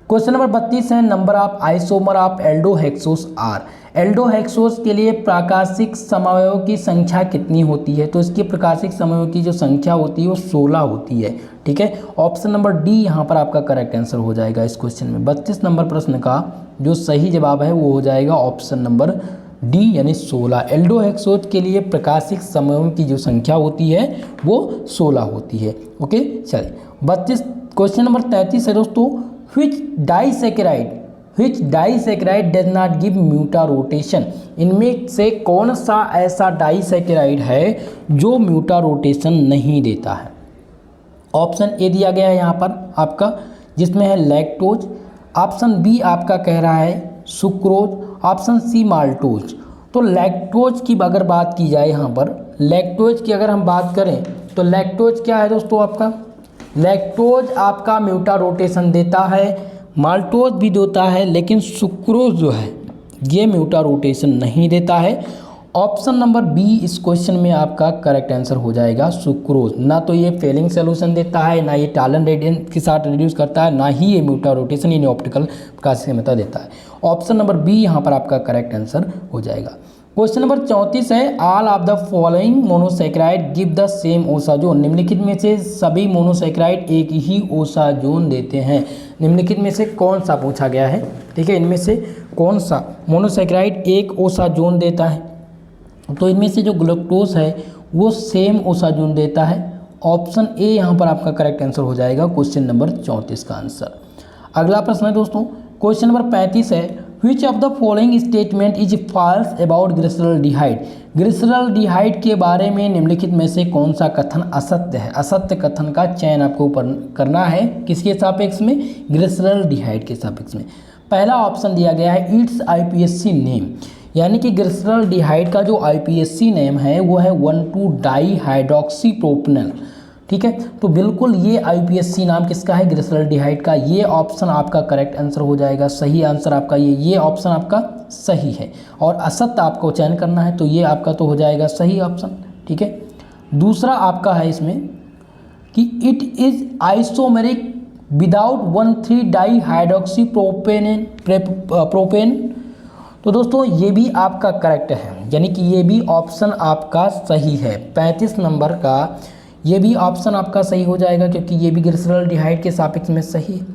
क्वेश्चन नंबर 32 है, number of isomer of aldohexoses are. Aldohexoses के लिए प्राकाशिक समवयवों की संख्या कितनी होती है? तो इसकी प्राकाशिक समवयवों की जो संख्या होती है वो 16 होती है। ठीक है, ऑप्शन नंबर डी यहाँ पर आपका करेक्ट आंसर हो जाएगा इस क्वेश्चन में। 32 नंबर प्रश्न का जो सही जवाब है वो हो जाएगा ऑप्शन नंबर डी यानी 16। एल्डोहेक्सोस के लिए प्राकाशिक समवयवों की जो संख्या होती है वो 16 होती है। ओके, चलिए 32। क्वेश्चन नंबर 33 है दोस्तों, which disaccharide does not give mutarotation. इनमें से कौन सा ऐसा डाइसैकेराइड है जो म्यूटा रोटेशन नहीं देता है? ऑप्शन ए दिया गया है यहाँ पर आपका, जिसमें है लैक्टोज। ऑप्शन बी आपका कह रहा है सुक्रोज। Option C maltose. तो लैक्टोज की अगर बात की जाए यहाँ पर, लैक्टोज की अगर हम बात करें तो लैक्टोज क्या है दोस्तों आपका, लैक्टोज आपका म्यूटा रोटेशन देता है, माल्टोज भी देता है, लेकिन सुक्रोज जो है ये म्यूटा रोटेशन नहीं देता है। ऑप्शन नंबर बी इस क्वेश्चन में आपका करेक्ट आंसर हो जाएगा, सुक्रोज। ना तो ये फेलिंग सोल्यूशन देता है, ना ये टालन रेडियंट के साथ रिड्यूस करता है, ना ही ये म्यूटा रोटेशन यानी ऑप्टिकल प्रकाशिकता देता है। ऑप्शन नंबर बी यहाँ पर आपका करेक्ट आंसर हो जाएगा। क्वेश्चन नंबर 34 है, all of the following monosaccharide give the same osazone. निम्नलिखित में से सभी मोनोसैकेराइड एक ही ओसाजोन देते हैं। निम्नलिखित में से कौन सा पूछा गया है? ठीक है, इनमें से कौन सा मोनोसैकेराइड एक ओसाजोन देता है? तो इनमें से जो ग्लूकोज है वो सेम ओसाजोन देता है। ऑप्शन ए यहाँ पर आपका करेक्ट आंसर हो जाएगा क्वेश्चन नंबर 34 का आंसर। अगला प्रश्न है दोस्तों, क्वेश्चन नंबर 35 है, Which of the following statement is false about glyceraldehyde. Glyceraldehyde के बारे में निम्नलिखित में से कौन सा कथन असत्य है? असत्य कथन का चयन आपको करना है। किसके सापेक्ष में? ग्लिसरॉल्डिहाइड के सापेक्ष में। पहला ऑप्शन दिया गया है इट्स आईपीएससी नेम, यानी कि ग्लिसरॉल्डिहाइड का जो आईपीएससी नेम है वो है 1,2-डाईहाइड्रॉक्सीप्रोपेनॉल। ठीक है, तो बिल्कुल ये आईपीएससी नाम किसका है? ग्लिसरॉल्डिहाइड का। ये ऑप्शन आपका करेक्ट आंसर हो जाएगा। सही आंसर आपका ये ऑप्शन आपका सही है। और असत्य आपको चयन करना है, तो ये आपका तो हो जाएगा सही ऑप्शन। ठीक है, दूसरा आपका है इसमें कि इट इज आइसोमेरिक विदाउट 1,3-डाईहाइड्रॉक्सीप्रोपेन। तो दोस्तों ये भी आपका करेक्ट है, यानी कि ये भी ऑप्शन आपका सही है। 35 नंबर का ये भी ऑप्शन आपका सही हो जाएगा, क्योंकि ये भी ग्लिसरॉल्डिहाइड के सापेक्ष में सही है।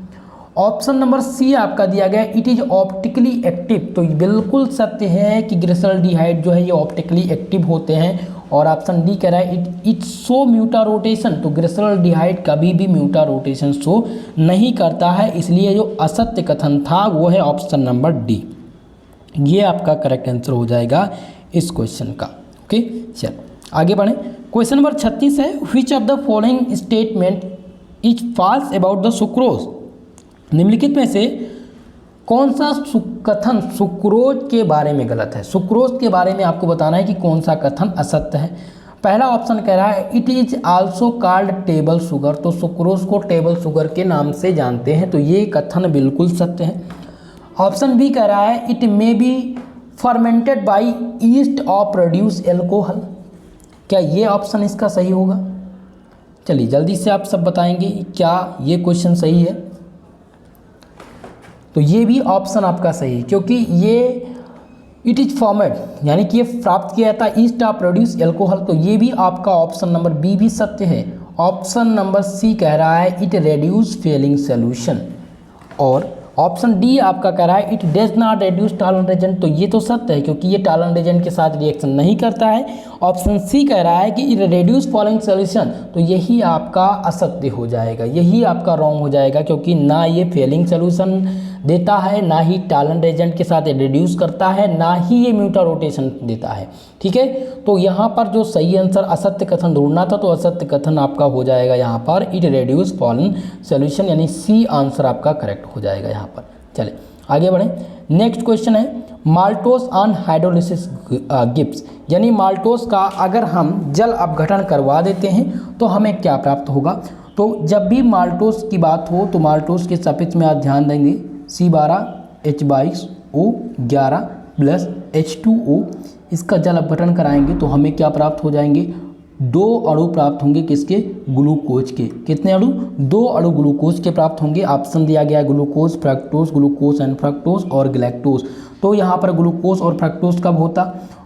ऑप्शन नंबर सी आपका दिया गया इट इज ऑप्टिकली एक्टिव। तो बिल्कुल सत्य है कि ग्लिसरॉल्डिहाइड जो है ये ऑप्टिकली एक्टिव होते हैं। और ऑप्शन डी कह रहा है इट शो म्यूटा रोटेशन। तो ग्लिसरॉल्डिहाइड कभी भी म्यूटा रोटेशन शो नहीं करता है, इसलिए जो असत्य कथन था वो है ऑप्शन नंबर डी। ये आपका करेक्ट आंसर हो जाएगा इस क्वेश्चन का। ओके, चलो आगे बढ़ें। क्वेश्चन नंबर 36 है, which of the following statement is false about the sucrose. निम्नलिखित में से कौन सा कथन सुक्रोज के बारे में गलत है? सुक्रोज के बारे में आपको बताना है कि कौन सा कथन असत्य है। पहला ऑप्शन कह रहा है it is also called table sugar. तो सुक्रोज को टेबल शुगर के नाम से जानते हैं, तो ये कथन बिल्कुल सत्य है। ऑप्शन बी कह रहा है it may be fermented by east और प्रोड्यूस एल्कोहल। क्या ये ऑप्शन इसका सही होगा? चलिए जल्दी से आप सब बताएंगे क्या ये क्वेश्चन सही है। तो ये भी ऑप्शन आपका सही है, क्योंकि ये इट इज फॉर्मेड यानी कि ये प्राप्त किया जाता है ईस्ट ऑफ प्रोड्यूस एल्कोहल। तो ये भी आपका ऑप्शन नंबर बी भी सत्य है। ऑप्शन नंबर सी कह रहा है इट रेड्यूस फेलिंग सोल्यूशन। और ऑप्शन डी आपका कह रहा है it does not reduce Tollens agent. तो ये तो सत्य है, क्योंकि ये टॉलन एजेंट के साथ रिएक्शन नहीं करता है। ऑप्शन सी कह रहा है कि इट रेड्यूस फॉलोइंग सोल्यूशन। तो यही आपका असत्य हो जाएगा, यही आपका रॉन्ग हो जाएगा, क्योंकि ना ये फेलिंग सोल्यूशन देता है, ना ही टॉलन एजेंट के साथ रिड्यूस करता है, ना ही ये म्यूटा रोटेशन देता है। ठीक है, तो यहाँ पर जो सही आंसर असत्य कथन ढूंढना था, तो असत्य कथन आपका हो जाएगा यहाँ पर इट रेड्यूस फॉलोइंग सोल्यूशन, यानी सी आंसर आपका करेक्ट हो जाएगा यहाँ पर। चले आगे बढ़ें। नेक्स्ट क्वेश्चन है माल्टोस ऑन हाइड्रोलिसिस गिव्स, यानी माल्टोस का अगर हम जल अपघटन करवा देते हैं तो हमें क्या प्राप्त होगा? तो जब भी माल्टोस की बात हो तो माल्टोस के सापेक्ष में आप ध्यान देंगे C12H22O11 प्लस H2O, इसका जल अपघटन कराएंगे तो हमें क्या प्राप्त हो जाएंगे, 2 अणु प्राप्त होंगे किसके, ग्लूकोज के। कितने अणु, 2 अणु ग्लूकोज के प्राप्त होंगे। ऑप्शन दिया गया है glucose, fructose, glucose and fructose और गैलेक्टोज। तो यहाँ पर ग्लूकोज और फ्रक्टोज कब होता,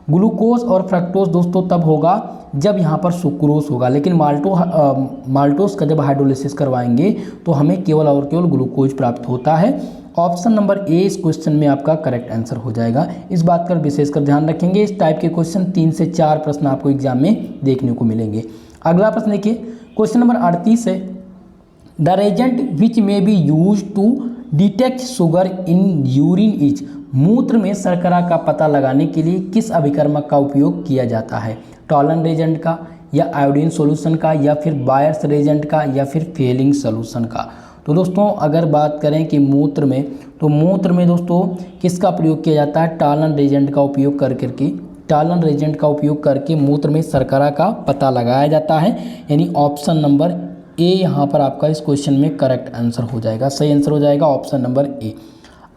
ग्लूकोज और फ्रक्टोज दोस्तों तब होगा जब यहाँ पर सुक्रोज होगा, लेकिन माल्टोस का जब हाइड्रोलिसिस करवाएंगे तो हमें केवल और केवल ग्लूकोज प्राप्त होता है। ऑप्शन नंबर ए इस क्वेश्चन में आपका करेक्ट आंसर हो जाएगा। इस बात का विशेषकर ध्यान रखेंगे। इस टाइप के क्वेश्चन 3 से 4 प्रश्न आपको एग्जाम में देखने को मिलेंगे। अगला प्रश्न देखिए, क्वेश्चन नंबर 38 है, the reagent which may be use to detect sugar in urine is, मूत्र में शर्करा का पता लगाने के लिए किस अभिकर्मक का उपयोग किया जाता है, टॉलन रेजेंट का या आयोडीन सॉल्यूशन का या फिर बायर्स रेजेंट का या फिर फेलिंग सॉल्यूशन का। तो दोस्तों अगर बात करें कि मूत्र में, तो मूत्र में दोस्तों किसका प्रयोग किया जाता है, टॉलन रेजेंट का उपयोग टॉलन रेजेंट का उपयोग करके मूत्र में शर्करा का पता लगाया जाता है। यानी ऑप्शन नंबर ए यहाँ पर आपका इस क्वेश्चन में करेक्ट आंसर हो जाएगा, सही आंसर हो जाएगा ऑप्शन नंबर ए।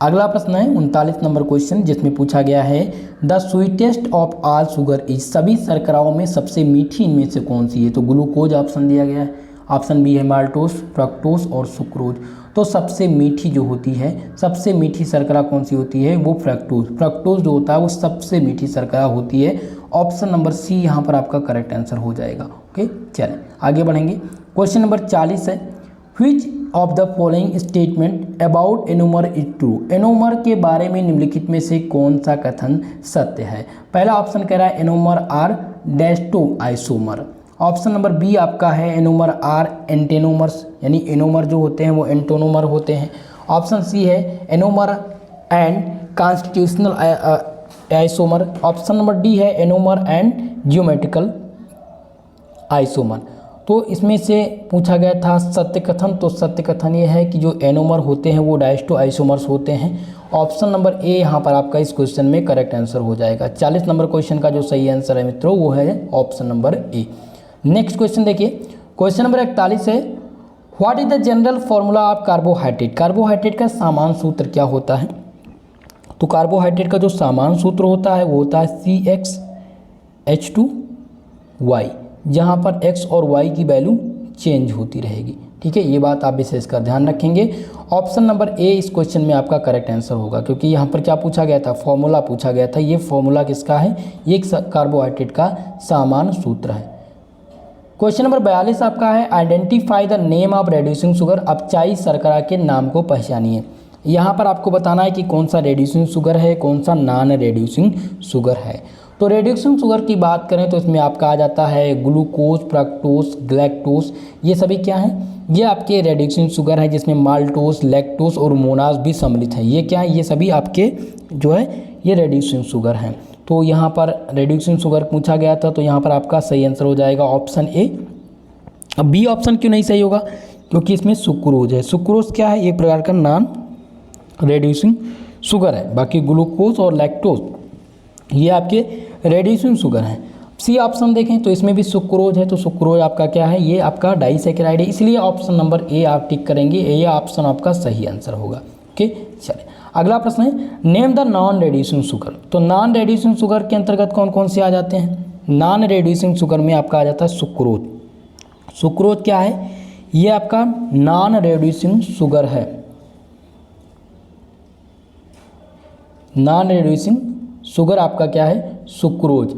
अगला प्रश्न है 39 नंबर क्वेश्चन, जिसमें पूछा गया है the sweetest of all sugar is, सभी शर्कराओं में सबसे मीठी इनमें से कौन सी है। तो ग्लूकोज ऑप्शन दिया गया है, ऑप्शन बी है माल्टोस, फ्रक्टोस और सुक्रोज। तो सबसे मीठी जो होती है, सबसे मीठी शर्करा कौन सी होती है, वो फ्रक्टोज जो होता है वो सबसे मीठी शर्करा होती है। ऑप्शन नंबर सी यहाँ पर आपका करेक्ट आंसर हो जाएगा। ओके, चलें आगे बढ़ेंगे। क्वेश्चन नंबर 40 है, which of the following statement about anomer is true, anomer के बारे में निम्नलिखित में से कौन सा कथन सत्य है। पहला ऑप्शन कह रहा है एनोमर आर डेस्टो आइसोमर। ऑप्शन नंबर बी आपका है एनोमर आर एंटेनोमर्स, यानी एनोमर जो होते हैं वो एंटोनोमर होते हैं। ऑप्शन सी है anomer and constitutional isomer. Option number D है एनोमर एंड जियोमेट्रिकल आइसोमर। तो इसमें से पूछा गया था सत्य कथन, तो सत्य कथन ये है कि जो एनोमर होते हैं वो डायस्टो आइसोमर्स होते हैं। ऑप्शन नंबर ए यहाँ पर आपका इस क्वेश्चन में करेक्ट आंसर हो जाएगा। 40 नंबर क्वेश्चन का जो सही आंसर है मित्रों वो है ऑप्शन नंबर ए। नेक्स्ट क्वेश्चन देखिए, क्वेश्चन नंबर 41 है, what is the general formula of carbohydrate, carbohydrate का सामान्य सूत्र क्या होता है। तो कार्बोहाइड्रेट का जो सामान्य सूत्र होता है वो होता है CxH2Y, जहाँ पर x और y की वैल्यू चेंज होती रहेगी। ठीक है, ये बात आप विशेषकर ध्यान रखेंगे। ऑप्शन नंबर ए इस क्वेश्चन में आपका करेक्ट आंसर होगा, क्योंकि यहाँ पर क्या पूछा गया था, फॉर्मूला पूछा गया था। ये फॉर्मूला किसका है, ये कार्बोहाइड्रेट का सामान्य सूत्र है। क्वेश्चन नंबर 42 आपका है, identify the name of reducing sugar, अपचायी शर्करा के नाम को पहचानिए। यहाँ पर आपको बताना है कि कौन सा रेड्यूसिंग शुगर है, कौन सा नॉन रेड्यूसिंग शुगर है। तो रेड्यूसिंग शुगर की बात करें तो इसमें आपका आ जाता है ग्लूकोज, फ्रक्टोज, गैलेक्टोज, ये सभी क्या हैं, ये आपके रेड्यूसिंग शुगर है, जिसमें माल्टोज, लैक्टोज और मोनाज भी सम्मिलित है। ये क्या है, ये सभी आपके जो है ये रेड्यूसिंग शुगर हैं। तो यहाँ पर रेड्यूसिंग शुगर पूछा गया था, तो यहाँ पर आपका सही आंसर हो जाएगा ऑप्शन ए। अब बी ऑप्शन क्यों नहीं सही होगा, क्योंकि इसमें सुक्रोज है। सुक्रोज क्या है, एक प्रकार का नॉन रेड्यूसिंग शुगर है। बाकी ग्लूकोज और लैक्टोज ये आपके रेड्यूसिंग शुगर हैं। सी ऑप्शन देखें तो इसमें भी सुक्रोज है, तो सुक्रोज आपका क्या है, ये आपका डाइसैकेराइड है, इसलिए ऑप्शन नंबर ए आप टिक करेंगे, ये ऑप्शन आपका सही आंसर होगा। ओके, चलिए अगला प्रश्न है, name the non reducing sugar. तो नॉन रेड्यूसिंग शुगर के अंतर्गत कौन कौन से आ जाते हैं, नॉन रेड्यूसिंग शुगर में आपका आ जाता है सुक्रोज। सुक्रोज क्या है, ये आपका नॉन रेड्यूसिंग शुगर है, नॉन रेड्यूसिंग शुगर आपका क्या है, सुक्रोज।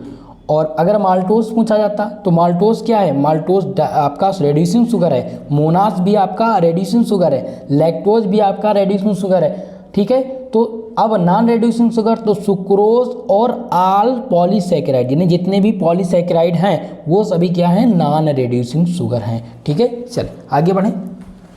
और अगर माल्टोज पूछा जाता तो माल्टोज क्या है, माल्टोज आपका रेड्यूसिंग शुगर है, मोनास भी आपका रेड्यूसिंग शुगर है, लैक्टोज भी आपका रेड्यूसिंग शुगर है। ठीक है, तो अब नॉन रेड्यूसिंग शुगर तो सुक्रोज और ऑल पॉलीसैकेराइड, यानी जितने भी पॉलीसैकेराइड हैं वो सभी क्या हैं, नॉन रेड्यूसिंग शुगर हैं। ठीक है, चलिए आगे बढ़ें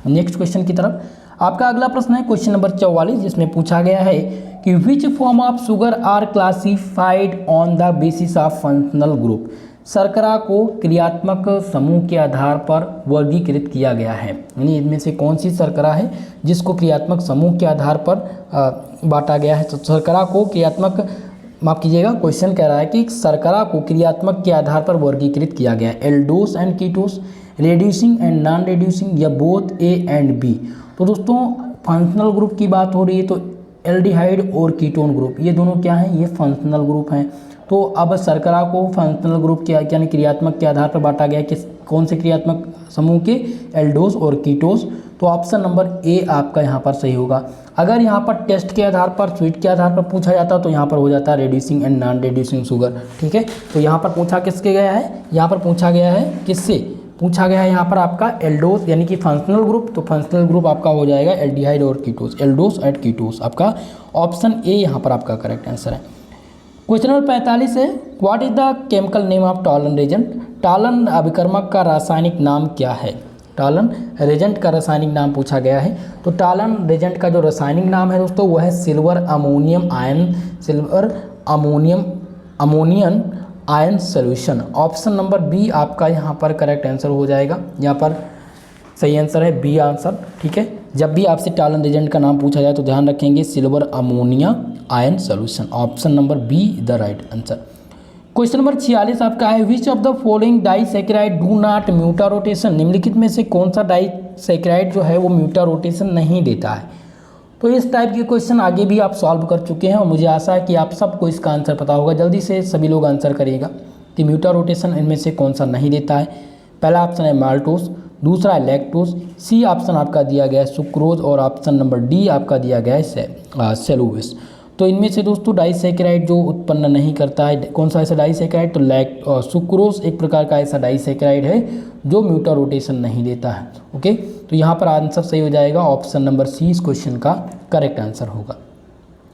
नेक्स्ट क्वेश्चन की तरफ। आपका अगला प्रश्न है क्वेश्चन नंबर 44, जिसमें पूछा गया है कि which form of sugar are classified on the basis of functional group, शर्करा को क्रियात्मक समूह के आधार पर वर्गीकृत किया गया है। यानी इनमें से कौन सी शर्करा है जिसको क्रियात्मक समूह के आधार पर बांटा गया है। तो शर्करा को क्रियात्मक, माफ कीजिएगा, क्वेश्चन कह रहा है कि शर्करा को क्रियात्मक के आधार पर वर्गीकृत किया गया है। Eldhose and ketose, reducing and non reducing या बोथ ए एंड बी। तो दोस्तों फंक्शनल ग्रुप की बात हो रही है तो एल्डिहाइड और कीटोन ग्रुप ये दोनों क्या हैं, ये फंक्शनल ग्रुप हैं। तो अब शर्करा को फंक्शनल ग्रुप के यानी क्रियात्मक के आधार पर बांटा गया किस कौन से क्रियात्मक समूह के, एल्डोस और कीटोस। तो ऑप्शन नंबर ए आपका यहाँ पर सही होगा। अगर यहाँ पर टेस्ट के आधार पर, स्वीट के आधार पर पूछा जाता तो यहाँ पर हो जाता है reducing and non reducing sugar. ठीक है, तो यहाँ पर पूछा किसके गया है, यहाँ पर पूछा गया है किससे, पूछा गया है यहाँ पर आपका एल्डोस यानी कि फंक्शनल ग्रुप। तो फंक्शनल ग्रुप आपका हो जाएगा एल्डिहाइड और कीटोस, एल्डोस एंड कीटोस। आपका ऑप्शन ए यहाँ पर आपका करेक्ट आंसर है। क्वेश्चन नंबर 45 है, what is the chemical name of Tollen reagent. Tollen अभिकर्मक का रासायनिक नाम क्या है। टॉलन रेजेंट का रासायनिक नाम पूछा गया है। तो टॉलन रेजेंट का जो रासायनिक नाम है दोस्तों वो है silver ammonium ion, silver ammonium ion solution. Option number B आपका यहाँ पर करेक्ट आंसर हो जाएगा। यहाँ पर सही आंसर है बी आंसर। ठीक है, जब भी आपसे टॉलन रेजेंट का नाम पूछा जाए तो ध्यान रखेंगे silver ammonia ion solution. Option number B the right answer. Question number 46 आपका है, which of the following disaccharide do not mutarotation. निम्नलिखित में से कौन सा डाइसैकेराइड जो है वो म्यूटा रोटेशन नहीं देता है। तो इस टाइप के क्वेश्चन आगे भी आप सॉल्व कर चुके हैं और मुझे आशा है कि आप सबको इसका आंसर पता होगा। जल्दी से सभी लोग आंसर करिएगा कि म्यूटा रोटेशन इनमें से कौन सा नहीं देता है। पहला ऑप्शन है माल्टोस, दूसरा है लैक्टोस, सी ऑप्शन आपका दिया गया है सुक्रोज और ऑप्शन नंबर डी आपका दिया गया है सेलुलोज। तो इनमें से दोस्तों डाइसैकेराइड जो उत्पन्न नहीं करता है कौन सा ऐसा डाइसैकेराइड, तो सुक्रोज एक प्रकार का ऐसा डाइसैकेराइड है जो म्यूटा रोटेशन नहीं देता है। ओके, तो यहाँ पर आंसर सही हो जाएगा, ऑप्शन नंबर सी इस क्वेश्चन का करेक्ट आंसर होगा।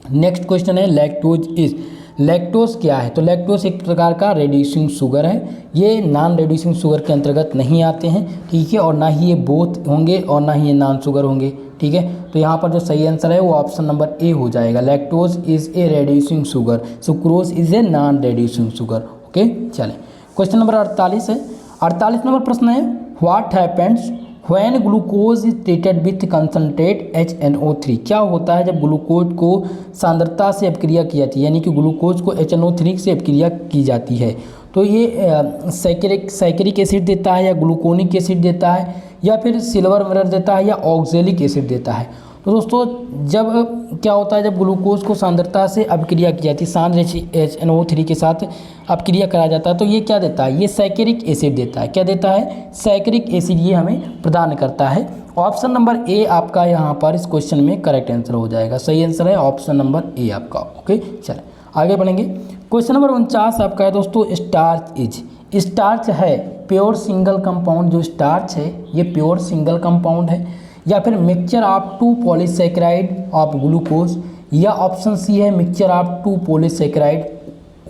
नेक्स्ट क्वेश्चन है लैक्टोज इज, लैक्टोज क्या है। तो लैक्टोज एक प्रकार का रेड्यूसिंग शुगर है, ये नॉन रेड्यूसिंग शुगर के अंतर्गत नहीं आते हैं। ठीक है, और ना ही ये बोथ होंगे और ना ही ये नॉन शुगर होंगे। ठीक है, तो यहाँ पर जो सही आंसर है वो ऑप्शन नंबर ए हो जाएगा, lactose is a reducing sugar, sucrose is a non reducing sugar. Okay, चलें क्वेश्चन नंबर 48 है। 48 नंबर प्रश्न है, what happens when glucose is treated with concentrate HNO3। क्या होता है जब ग्लूकोज को सांद्रता से अपक्रिया की जाती है, यानी कि ग्लूकोज को HNO3 से अपक्रिया की जाती है। तो ये सैकरिक एसिड देता है या ग्लूकोनिक एसिड देता है या फिर सिल्वर मिरर देता है या ऑक्जेलिक एसिड देता है। तो दोस्तों जब क्या होता है, जब ग्लूकोज को सांद्रता से अपक्रिया की जाती है, सांद्र HNO3 के साथ अपक्रिया कराया जाता है, तो ये क्या देता है, ये सैकरिक एसिड देता है। क्या देता है, सैकरिक एसिड ये हमें प्रदान करता है। ऑप्शन नंबर ए आपका यहाँ पर इस क्वेश्चन में करेक्ट आंसर हो जाएगा। सही आंसर है ऑप्शन नंबर ए आपका। ओके, चलें आगे बढ़ेंगे। क्वेश्चन नंबर 49 आपका है दोस्तों, स्टार्च इज, स्टार्च है प्योर सिंगल कंपाउंड, जो स्टार्च है ये प्योर सिंगल कंपाउंड है या फिर mixture of 2 polysaccharide of glucose, या ऑप्शन सी है mixture of 2 polysaccharide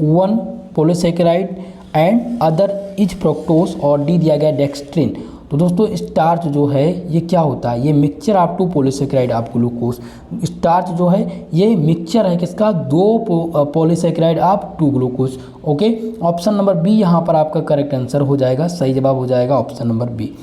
1 polysaccharide and other is fructose, और डी दिया गया डेक्सट्रिन। तो दोस्तों स्टार्च जो है ये क्या होता है, ये mixture of 2 polysaccharide of glucose. Starch जो है ये मिक्सचर है किसका, 2 polysaccharide of 2 glucose. Okay, option number B यहाँ पर आपका करेक्ट आंसर हो जाएगा, सही जवाब हो जाएगा option number B.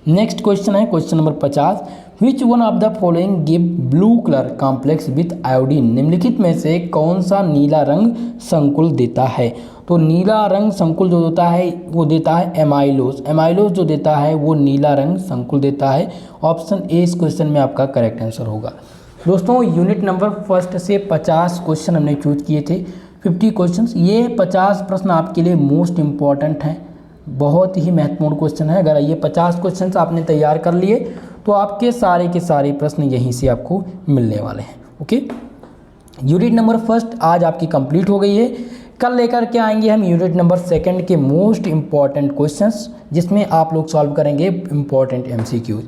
Next question है question number 50, which one of the following give blue colour complex with iodine. निम्नलिखित में से कौन सा नीला रंग संकुल देता है। तो नीला रंग संकुल जो होता है वो देता है एमाइलोज, एमाइलोज जो देता है वो नीला रंग संकुल देता है। ऑप्शन ए इस क्वेश्चन में आपका करेक्ट आंसर होगा। दोस्तों यूनिट नंबर फर्स्ट से 50 क्वेश्चन हमने चूज किए थे, 50 क्वेश्चन। ये 50 प्रश्न आपके लिए मोस्ट इम्पॉर्टेंट हैं, बहुत ही महत्वपूर्ण क्वेश्चन है। अगर ये 50 क्वेश्चन आपने तैयार कर लिए तो आपके सारे के सारे प्रश्न यहीं से आपको मिलने वाले हैं। ओके, यूनिट नंबर फर्स्ट आज आपकी कंप्लीट हो गई है। कल लेकर के आएंगे हम यूनिट नंबर सेकंड के मोस्ट इम्पॉर्टेंट क्वेश्चंस, जिसमें आप लोग सॉल्व करेंगे इम्पॉर्टेंट MCQs।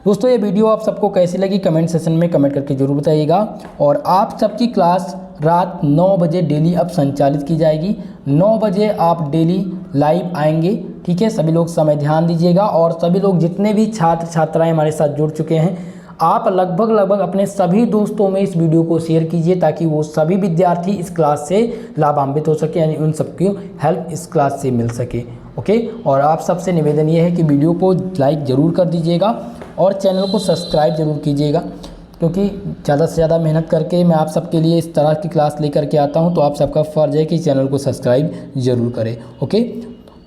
दोस्तों ये वीडियो आप सबको कैसी लगी कमेंट सेशन में कमेंट करके जरूर बताइएगा। और आप सबकी क्लास रात 9 बजे डेली अब संचालित की जाएगी। 9 बजे आप डेली लाइव आएंगे। ठीक है, सभी लोग समय ध्यान दीजिएगा। और सभी लोग जितने भी छात्र छात्राएँ हमारे साथ जुड़ चुके हैं, आप लगभग अपने सभी दोस्तों में इस वीडियो को शेयर कीजिए ताकि वो सभी विद्यार्थी इस क्लास से लाभान्वित हो सके, यानी उन सबकी हेल्प इस क्लास से मिल सके। ओके, और आप सबसे निवेदन ये है कि वीडियो को लाइक ज़रूर कर दीजिएगा और चैनल को सब्सक्राइब जरूर कीजिएगा, क्योंकि ज़्यादा से ज़्यादा मेहनत करके मैं आप सबके लिए इस तरह की क्लास लेकर के आता हूँ, तो आप सबका फ़र्ज़ है कि चैनल को सब्सक्राइब ज़रूर करें। ओके,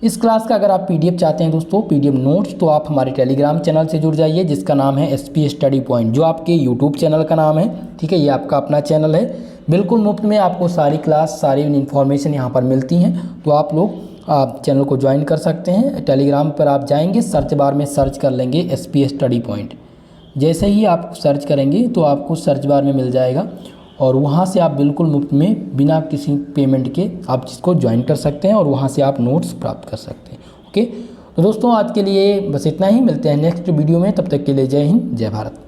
इस क्लास का अगर आप पीडीएफ चाहते हैं दोस्तों, पीडीएफ नोट्स, तो आप हमारे टेलीग्राम चैनल से जुड़ जाइए जिसका नाम है एसपी स्टडी पॉइंट, जो आपके यूट्यूब चैनल का नाम है। ठीक है, ये आपका अपना चैनल है। बिल्कुल मुफ्त में आपको सारी क्लास, सारी इन्फॉर्मेशन यहाँ पर मिलती हैं। तो आप लोग चैनल को ज्वाइन कर सकते हैं। टेलीग्राम पर आप जाएंगे, सर्च बार में सर्च कर लेंगे एसपी स्टडी पॉइंट। जैसे ही आप सर्च करेंगे तो आपको सर्च बार में मिल जाएगा और वहाँ से आप बिल्कुल मुफ्त में बिना किसी पेमेंट के आप इसको ज्वाइन कर सकते हैं और वहाँ से आप नोट्स प्राप्त कर सकते हैं। ओके, तो दोस्तों आज के लिए बस इतना ही। मिलते हैं नेक्स्ट वीडियो में, तब तक के लिए जय हिंद, जय भारत।